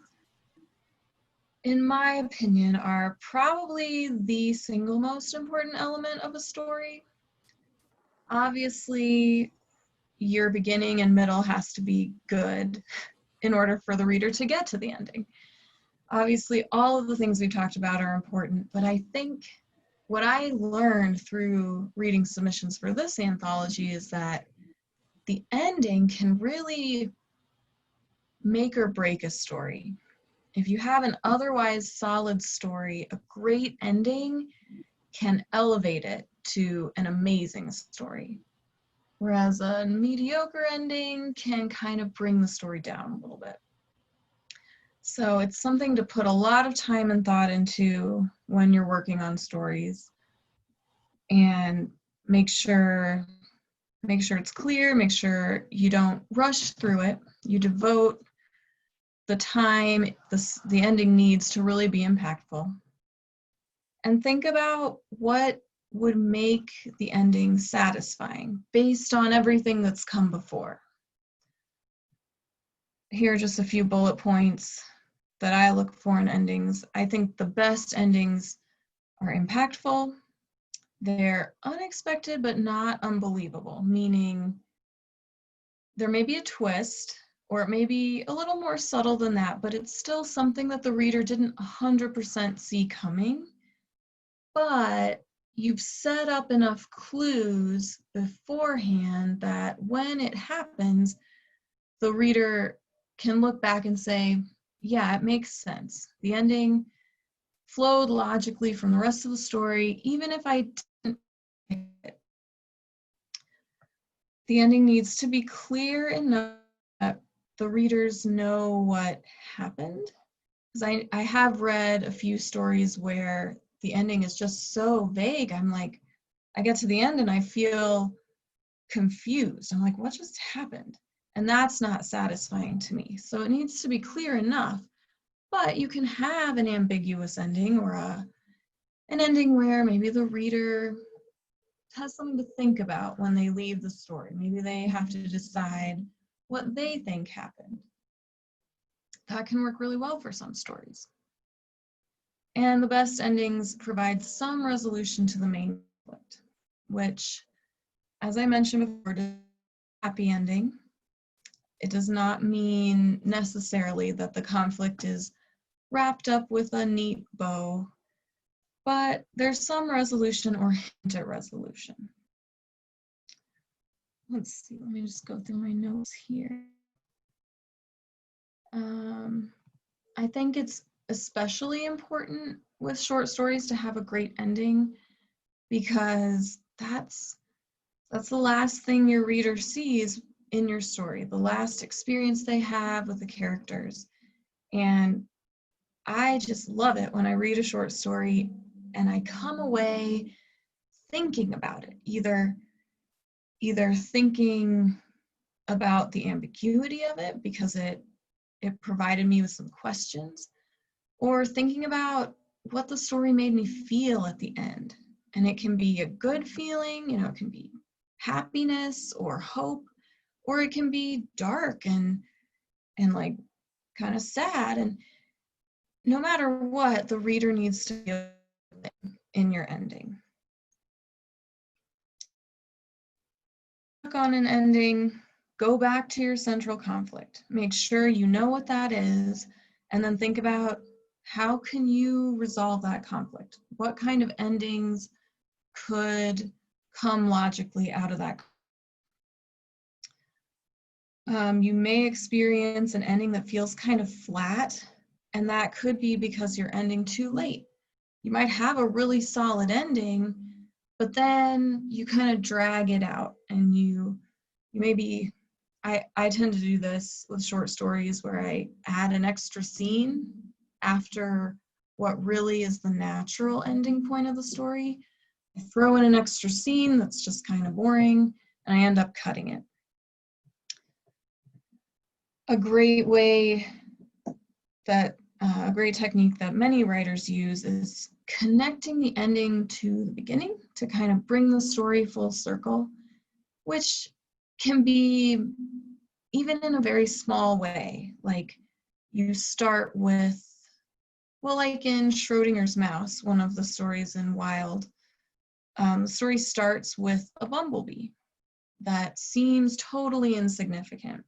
in my opinion, are probably the single most important element of a story. Obviously, your beginning and middle has to be good in order for the reader to get to the ending. Obviously, all of the things we talked about are important, but I think what I learned through reading submissions for this anthology is that the ending can really make or break a story. If you have an otherwise solid story, a great ending can elevate it to an amazing story. Whereas a mediocre ending can kind of bring the story down a little bit. So it's something to put a lot of time and thought into when you're working on stories, and make sure it's clear, make sure you don't rush through it. You devote the time the ending needs to really be impactful. And think about what would make the ending satisfying based on everything that's come before. Here are just a few bullet points that I look for in endings. I think the best endings are impactful. They're unexpected but not unbelievable, meaning there may be a twist, or it may be a little more subtle than that, but it's still something that the reader didn't 100% see coming. But you've set up enough clues beforehand that when it happens, the reader can look back and say, yeah, it makes sense. The ending flowed logically from the rest of the story, even if I didn't pick it. The ending needs to be clear enough that the readers know what happened. Because I have read a few stories where the ending is just so vague. I'm like, I get to the end and I feel confused. I'm like, what just happened? And that's not satisfying to me. So it needs to be clear enough. But you can have an ambiguous ending, or an ending where maybe the reader has something to think about when they leave the story. Maybe they have to decide what they think happened. That can work really well for some stories. And the best endings provide some resolution to the main conflict, which, as I mentioned before, is a happy ending. It does not mean necessarily that the conflict is wrapped up with a neat bow, but there's some resolution or hint at resolution. Let's see, let me just go through my notes here. I think it's especially important with short stories to have a great ending, because that's the last thing your reader sees in your story, the last experience they have with the characters. And I just love it when I read a short story and I come away thinking about it, either thinking about the ambiguity of it because it provided me with some questions, or thinking about what the story made me feel at the end. And it can be a good feeling, it can be happiness or hope, or it can be dark and like kind of sad. And no matter what, the reader needs to feel in your ending. Click on an ending, go back to your central conflict. Make sure you know what that is, and then think about how can you resolve that conflict? What kind of endings could come logically out of that? You may experience an ending that feels kind of flat, and that could be because you're ending too late. You might have a really solid ending, but then you kind of drag it out, and you maybe, I tend to do this with short stories where I add an extra scene after what really is the natural ending point of the story. I throw in an extra scene that's just kind of boring, and I end up cutting it. A great way that, a great technique that many writers use is connecting the ending to the beginning to kind of bring the story full circle, which can be even in a very small way. Like you start with, well, like in Schrodinger's Mouse, one of the stories in Wild, the story starts with a bumblebee that seems totally insignificant.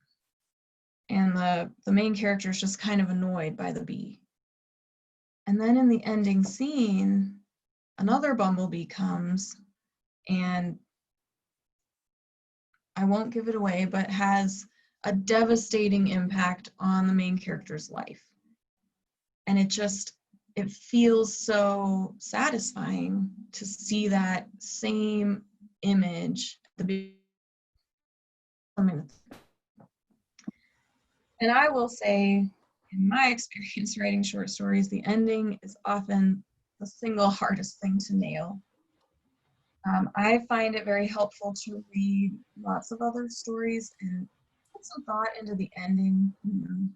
And the main character is just kind of annoyed by the bee. And then in the ending scene, another bumblebee comes and, I won't give it away, but has a devastating impact on the main character's life. And it feels so satisfying to see that same image at the beginning. And I will say, in my experience writing short stories, the ending is often the single hardest thing to nail. I find it very helpful to read lots of other stories and put some thought into the ending. You know.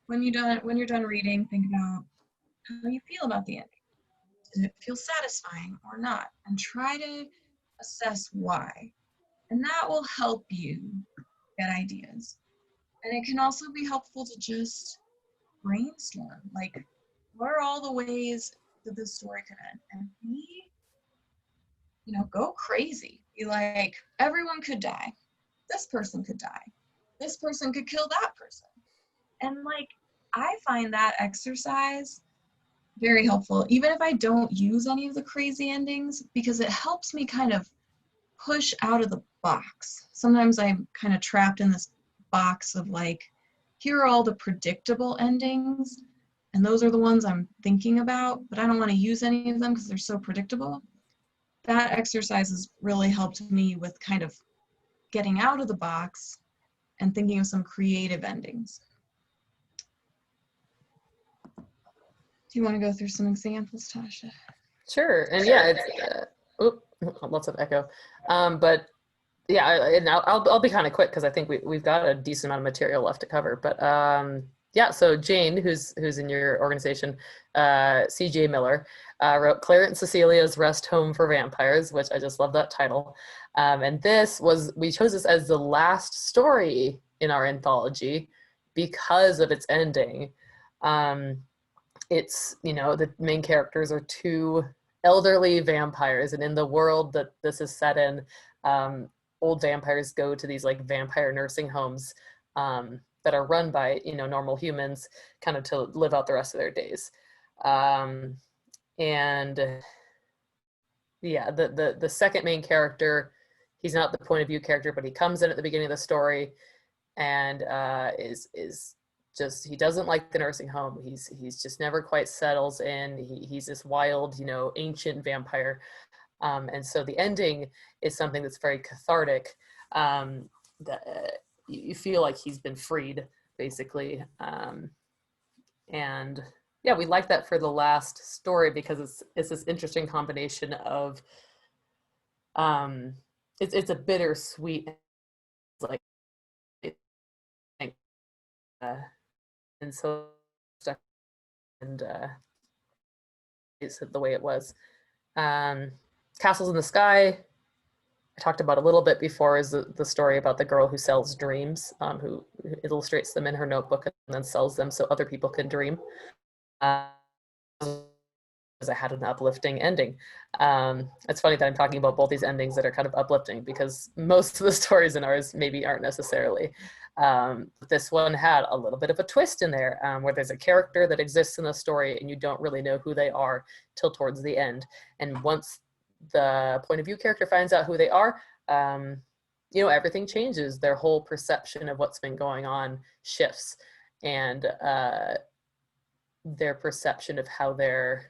When you're done reading, think about how you feel about the ending. Does it feel satisfying or not? And try to assess why. And that will help you get ideas. And it can also be helpful to just brainstorm. Like, what are all the ways that this story could end? And go crazy. Be like, everyone could die. This person could die. This person could kill that person. And like, I find that exercise very helpful, even if I don't use any of the crazy endings, because it helps me kind of push out of the box. Sometimes I'm kind of trapped in this box of like, here are all the predictable endings, and those are the ones I'm thinking about, but I don't want to use any of them because they're so predictable. That exercise has really helped me with kind of getting out of the box and thinking of some creative endings. Do you want to go through some examples, Tasha? Sure, and yeah, it's lots of echo, but yeah, and I'll be kind of quick because I think we've got a decent amount of material left to cover. But yeah, so Jane, who's in your organization, C.J. Miller, wrote Claire and Cecilia's Rest Home for Vampires, which I just love that title. And we chose this as the last story in our anthology because of its ending. It's, the main characters are two elderly vampires, and in the world that this is set in, old vampires go to these like vampire nursing homes that are run by, normal humans, kind of to live out the rest of their days. And yeah, the second main character, he's not the point of view character, but he comes in at the beginning of the story and is just, he doesn't like the nursing home. He's just never quite settles in. He's this wild, ancient vampire. And so the ending is something that's very cathartic. That you feel like he's been freed, basically. And yeah, we like that for the last story because it's this interesting combination of, it's a bittersweet, like, and so stuck, and it's the way it was. Castles in the Sky, I talked about a little bit before, is the story about the girl who sells dreams, who illustrates them in her notebook and then sells them so other people can dream. it had an uplifting ending. It's funny that I'm talking about both these endings that are kind of uplifting, because most of the stories in ours maybe aren't necessarily. This one had a little bit of a twist in there, where there's a character that exists in the story and you don't really know who they are till towards the end. And once the point of view character finds out who they are, everything changes. Their whole perception of what's been going on shifts, and their perception of how their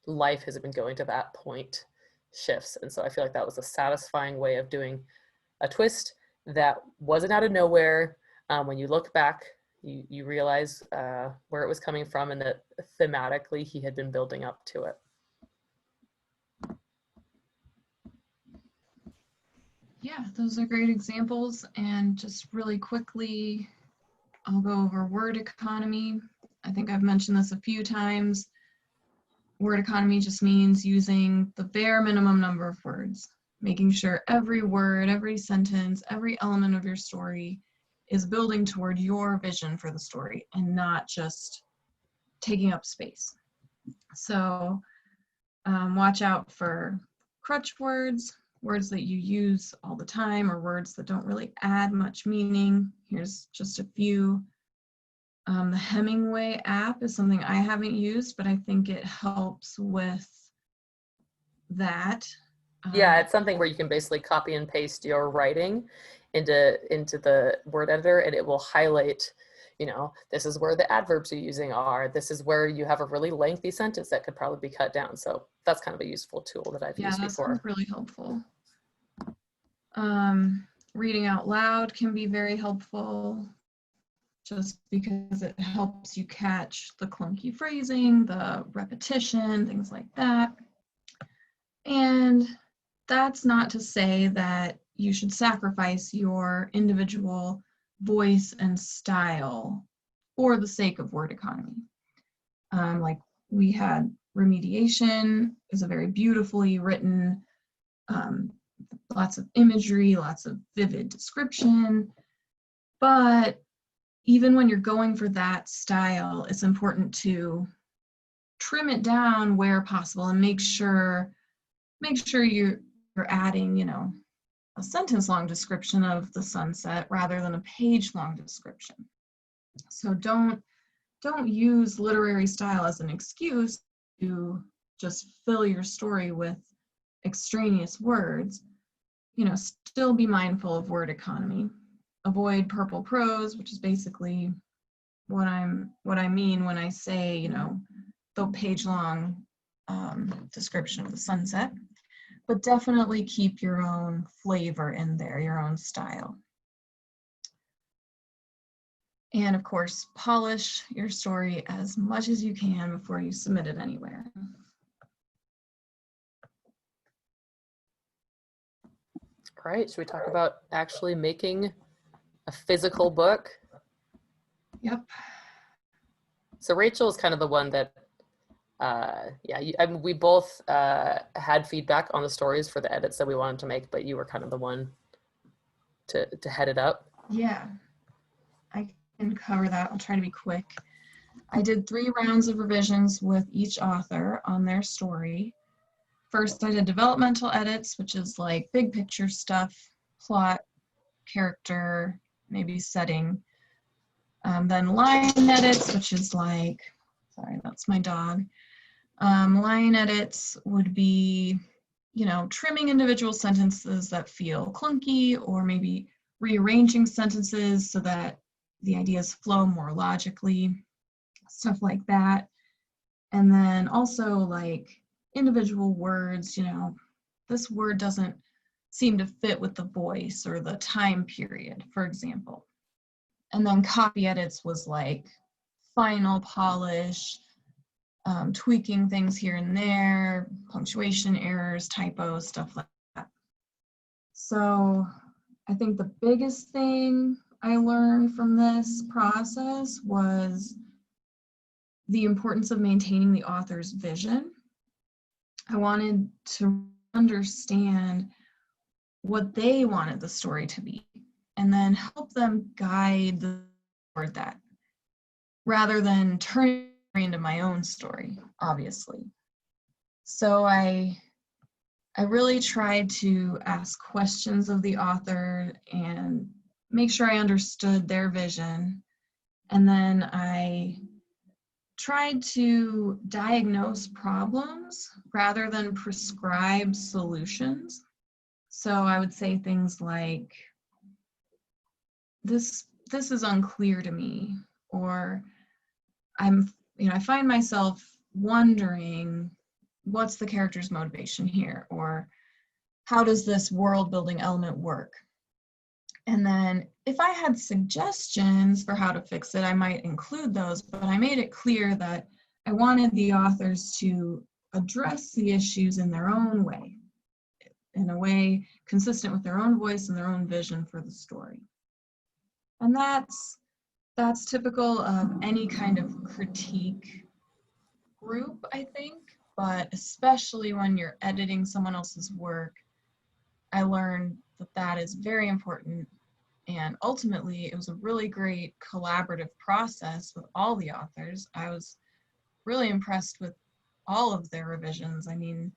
life has been going to that point shifts. And so I feel like that was a satisfying way of doing a twist that wasn't out of nowhere. When you look back, you realize where it was coming from, and that thematically he had been building up to it. Yeah, those are great examples. And just really quickly, I'll go over word economy. I think I've mentioned this a few times. Word economy just means using the bare minimum number of words, making sure every word, every sentence, every element of your story is building toward your vision for the story and not just taking up space. So watch out for crutch words, words that you use all the time, or words that don't really add much meaning. Here's just a few. The Hemingway app is something I haven't used, but I think it helps with that. Yeah, it's something where you can basically copy and paste your writing into the word editor, and it will highlight, this is where the adverbs you're using are. This is where you have a really lengthy sentence that could probably be cut down. So that's kind of a useful tool that I've used before. Yeah, that's really helpful. Reading out loud can be very helpful, just because it helps you catch the clunky phrasing, the repetition, things like that. And that's not to say that you should sacrifice your individual voice and style for the sake of word economy. Like we had Remediation is a very beautifully written, lots of imagery, lots of vivid description, but even when you're going for that style, it's important to trim it down where possible and make sure you're adding, a sentence-long description of the sunset rather than a page-long description. So don't use literary style as an excuse to just fill your story with extraneous words. Still be mindful of word economy. Avoid purple prose, which is basically what I mean when I say, the page-long description of the sunset. But definitely keep your own flavor in there, your own style. And of course, polish your story as much as you can before you submit it anywhere. All right, should we talk about actually making a physical book? Yep. So Rachel is kind of the one that, we both had feedback on the stories for the edits that we wanted to make, but you were kind of the one to head it up. Yeah, I can cover that. I'll try to be quick. I did 3 rounds of revisions with each author on their story. First, I did developmental edits, which is like big picture stuff, plot, character, maybe setting. Then line edits, which is like, sorry, that's my dog. Line edits would be, trimming individual sentences that feel clunky, or maybe rearranging sentences so that the ideas flow more logically, stuff like that. And then also like individual words, this word doesn't seem to fit with the voice or the time period, for example. And then copy edits was like final polish, tweaking things here and there, punctuation errors, typos, stuff like that. So I think the biggest thing I learned from this process was the importance of maintaining the author's vision. I wanted to understand what they wanted the story to be, and then help them guide toward that, rather than turning into my own story, obviously. So I really tried to ask questions of the author and make sure I understood their vision. And then I tried to diagnose problems rather than prescribe solutions. So I would say things like, this is unclear to me, or I find myself wondering, what's the character's motivation here? Or how does this world building element work? And then if I had suggestions for how to fix it, I might include those, but I made it clear that I wanted the authors to address the issues in their own way, in a way consistent with their own voice and their own vision for the story. And that's typical of any kind of critique group, I think, but especially when you're editing someone else's work, I learned that that is very important. And ultimately, it was a really great collaborative process with all the authors. I was really impressed with all of their revisions. I mean,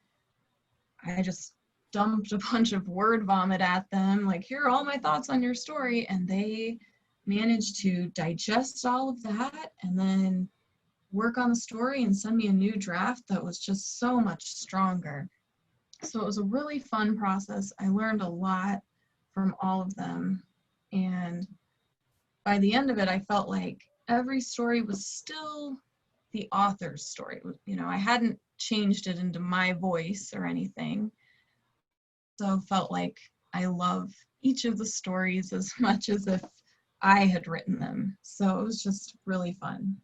I just dumped a bunch of word vomit at them, like, here are all my thoughts on your story, and they managed to digest all of that and then work on the story and send me a new draft that was just so much stronger. So it was a really fun process. I learned a lot from all of them. And by the end of it, I felt like every story was still the author's story. You know, I hadn't changed it into my voice or anything. So felt like I love each of the stories as much as if I had written them. So it was just really fun.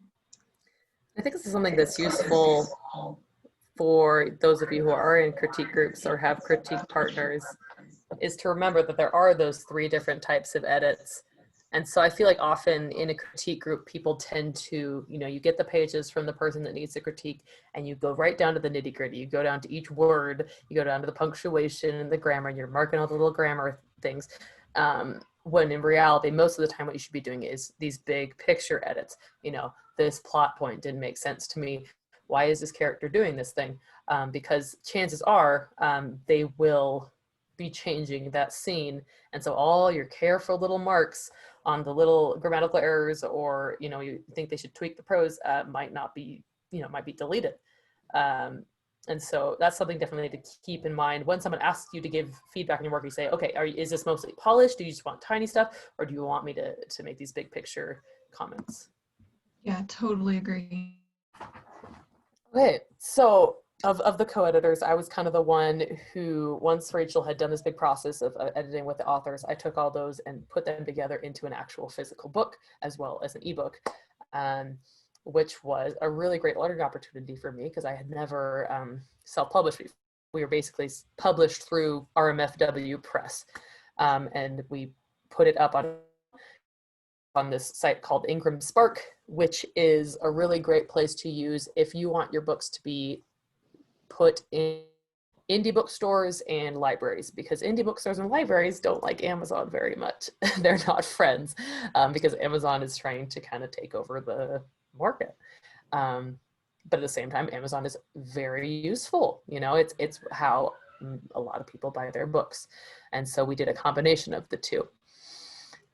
I think this is something that's useful for those of you who are in critique groups or have critique partners, is to remember that there are those 3 different types of edits. And so I feel like often in a critique group, people tend to, you get the pages from the person that needs the critique and you go right down to the nitty gritty. You go down to each word, you go down to the punctuation and the grammar, and you're marking all the little grammar things. When in reality, most of the time what you should be doing is these big picture edits. This plot point didn't make sense to me. Why is this character doing this thing? Because chances are they will be changing that scene. And so all your careful little marks on the little grammatical errors, or, you think they should tweak the prose, might be deleted. And so that's something definitely to keep in mind. When someone asks you to give feedback on your work, you say, okay, is this mostly polished? Do you just want tiny stuff? Or do you want me to make these big picture comments? Yeah, totally agree. Okay, so of the co-editors, I was kind of the one who, once Rachel had done this big process of editing with the authors, I took all those and put them together into an actual physical book as well as an ebook, which was a really great learning opportunity for me because I had never self-published before. We were basically published through RMFW Press, and we put it up on this site called Ingram Spark, which is a really great place to use if you want your books to be put in indie bookstores and libraries, because indie bookstores and libraries don't like Amazon very much. They're not friends, because Amazon is trying to kind of take over the market. But at the same time, Amazon is very useful. It's how a lot of people buy their books. And so we did a combination of the two.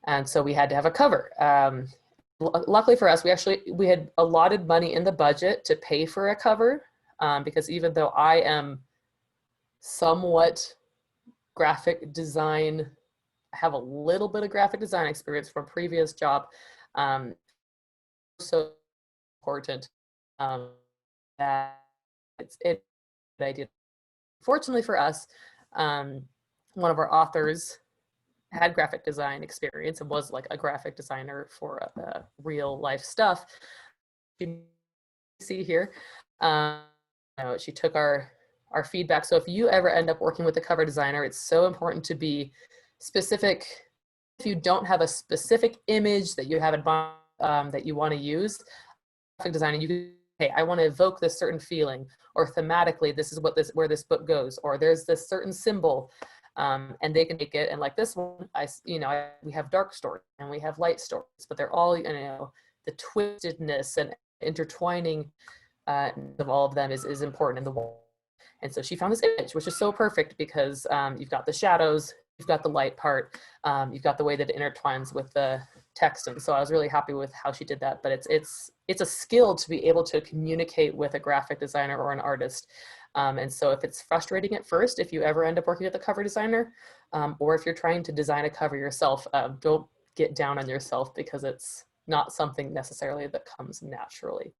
And so we had to have a cover. Luckily for us, we had allotted money in the budget to pay for a cover, because even though I am somewhat graphic design, I have a little bit of graphic design experience from a previous job, so important that it's I did. Fortunately for us, one of our authors had graphic design experience and was like a graphic designer for real life stuff. You see here, she took our feedback. So if you ever end up working with a cover designer, it's so important to be specific. If you don't have a specific image that you have in mind that you want to use, graphic designer, you can, hey, I want to evoke this certain feeling, or thematically, this is where this book goes, or there's this certain symbol. And they can make it, and like this one, we have dark stories and we have light stories, but they're all, the twistedness and intertwining of all of them is important in the wall. And so she found this image, which is so perfect because you've got the shadows, you've got the light part, you've got the way that it intertwines with the text. And so I was really happy with how she did that. But it's a skill to be able to communicate with a graphic designer or an artist. And so if it's frustrating at first, if you ever end up working with a cover designer, or if you're trying to design a cover yourself, don't get down on yourself because it's not something necessarily that comes naturally.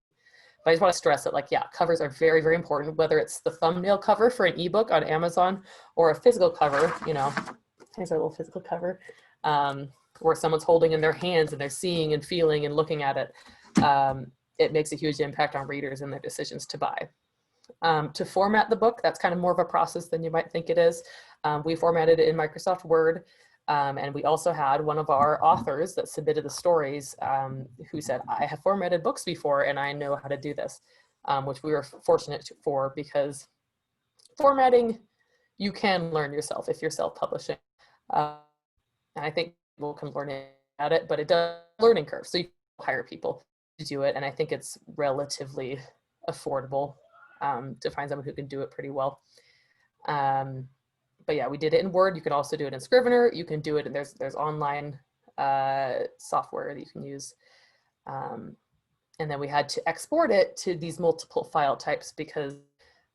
But I just want to stress that, like, yeah, covers are very, very important, whether it's the thumbnail cover for an ebook on Amazon or a physical cover, you know, here's our little physical cover, where someone's holding in their hands and they're seeing and feeling and looking at it. It makes a huge impact on readers and their decisions to buy. To format the book, that's kind of more of a process than you might think it is. We formatted it in Microsoft Word. And we also had one of our authors that submitted the stories who said, I have formatted books before and I know how to do this, which we were fortunate for, because formatting, you can learn yourself if you're self-publishing. And I think people can learn at it, but it does a learning curve. So you can hire people to do it. And I think it's relatively affordable to find someone who can do it pretty well. But yeah, we did it in Word. You can also do it in Scrivener. You can do it, and there's online software that you can use. And then we had to export it to these multiple file types because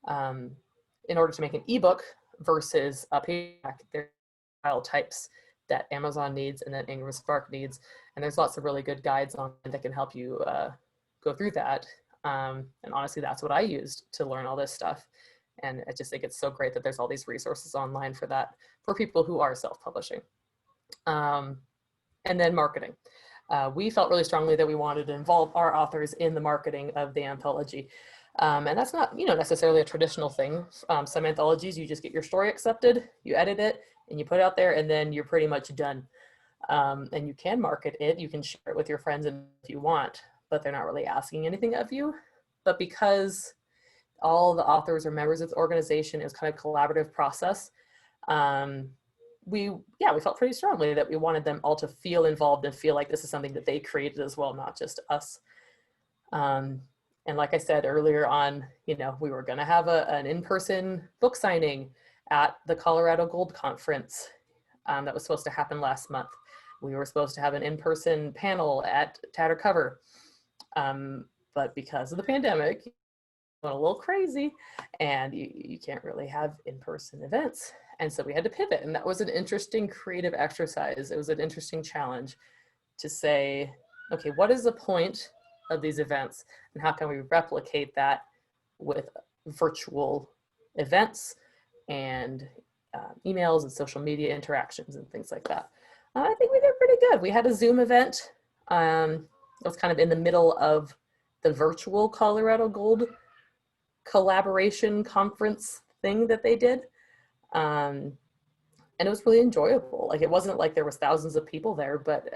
in order to make an ebook versus a paperback, there are file types that Amazon needs and that Ingram Spark needs. And there's lots of really good guides on that can help you go through that. And honestly, that's what I used to learn all this stuff. And I just think it's so great that there's all these resources online for that, for people who are self-publishing. And then marketing. We felt really strongly that we wanted to involve our authors in the marketing of the anthology. And that's not, necessarily a traditional thing. Some anthologies, you just get your story accepted, you edit it, and you put it out there, and then you're pretty much done. And you can market it, you can share it with your friends if you want, but they're not really asking anything of you. But because all the authors are members of the organization, it was kind of a collaborative process. We felt pretty strongly that we wanted them all to feel involved and feel like this is something that they created as well, not just us. And like I said earlier on, we were going to have an in-person book signing at the Colorado Gold Conference that was supposed to happen last month. We were supposed to have an in-person panel at Tatter Cover. But because of the pandemic, went a little crazy and you can't really have in-person events. And so we had to pivot, and that was an interesting creative exercise. It was an interesting challenge to say, okay, what is the point of these events and how can we replicate that with virtual events and emails and social media interactions and things like that. I think we did pretty good. We had a Zoom event. It was kind of in the middle of the virtual Colorado Gold collaboration conference thing that they did. And it was really enjoyable. Like, it wasn't like there was thousands of people there, but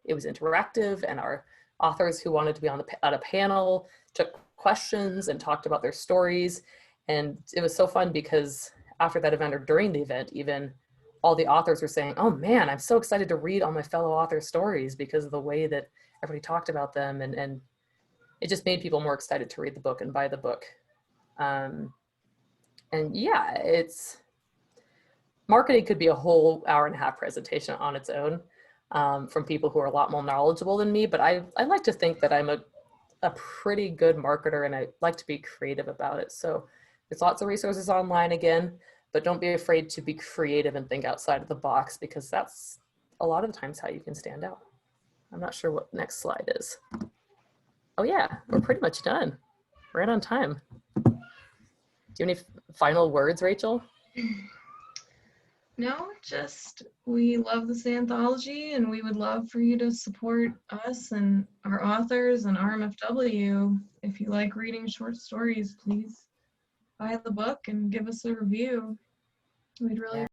it was interactive, and our authors who wanted to be on a panel took questions and talked about their stories. And it was so fun because after that event, or during the event even, all the authors were saying, oh man, I'm so excited to read all my fellow authors' stories because of the way that everybody talked about them. And it just made people more excited to read the book and buy the book. And yeah, marketing could be a whole hour-and-a-half presentation on its own from people who are a lot more knowledgeable than me, but I like to think that I'm a pretty good marketer, and I like to be creative about it. So there's lots of resources online again, but don't be afraid to be creative and think outside of the box, because that's a lot of the times how you can stand out. I'm not sure what next slide is. Oh yeah, we're pretty much done. We're right on time. Do you have any final words, Rachel? No, just we love this anthology, and we would love for you to support us and our authors and RMFW. If you like reading short stories, please buy the book and give us a review. We'd really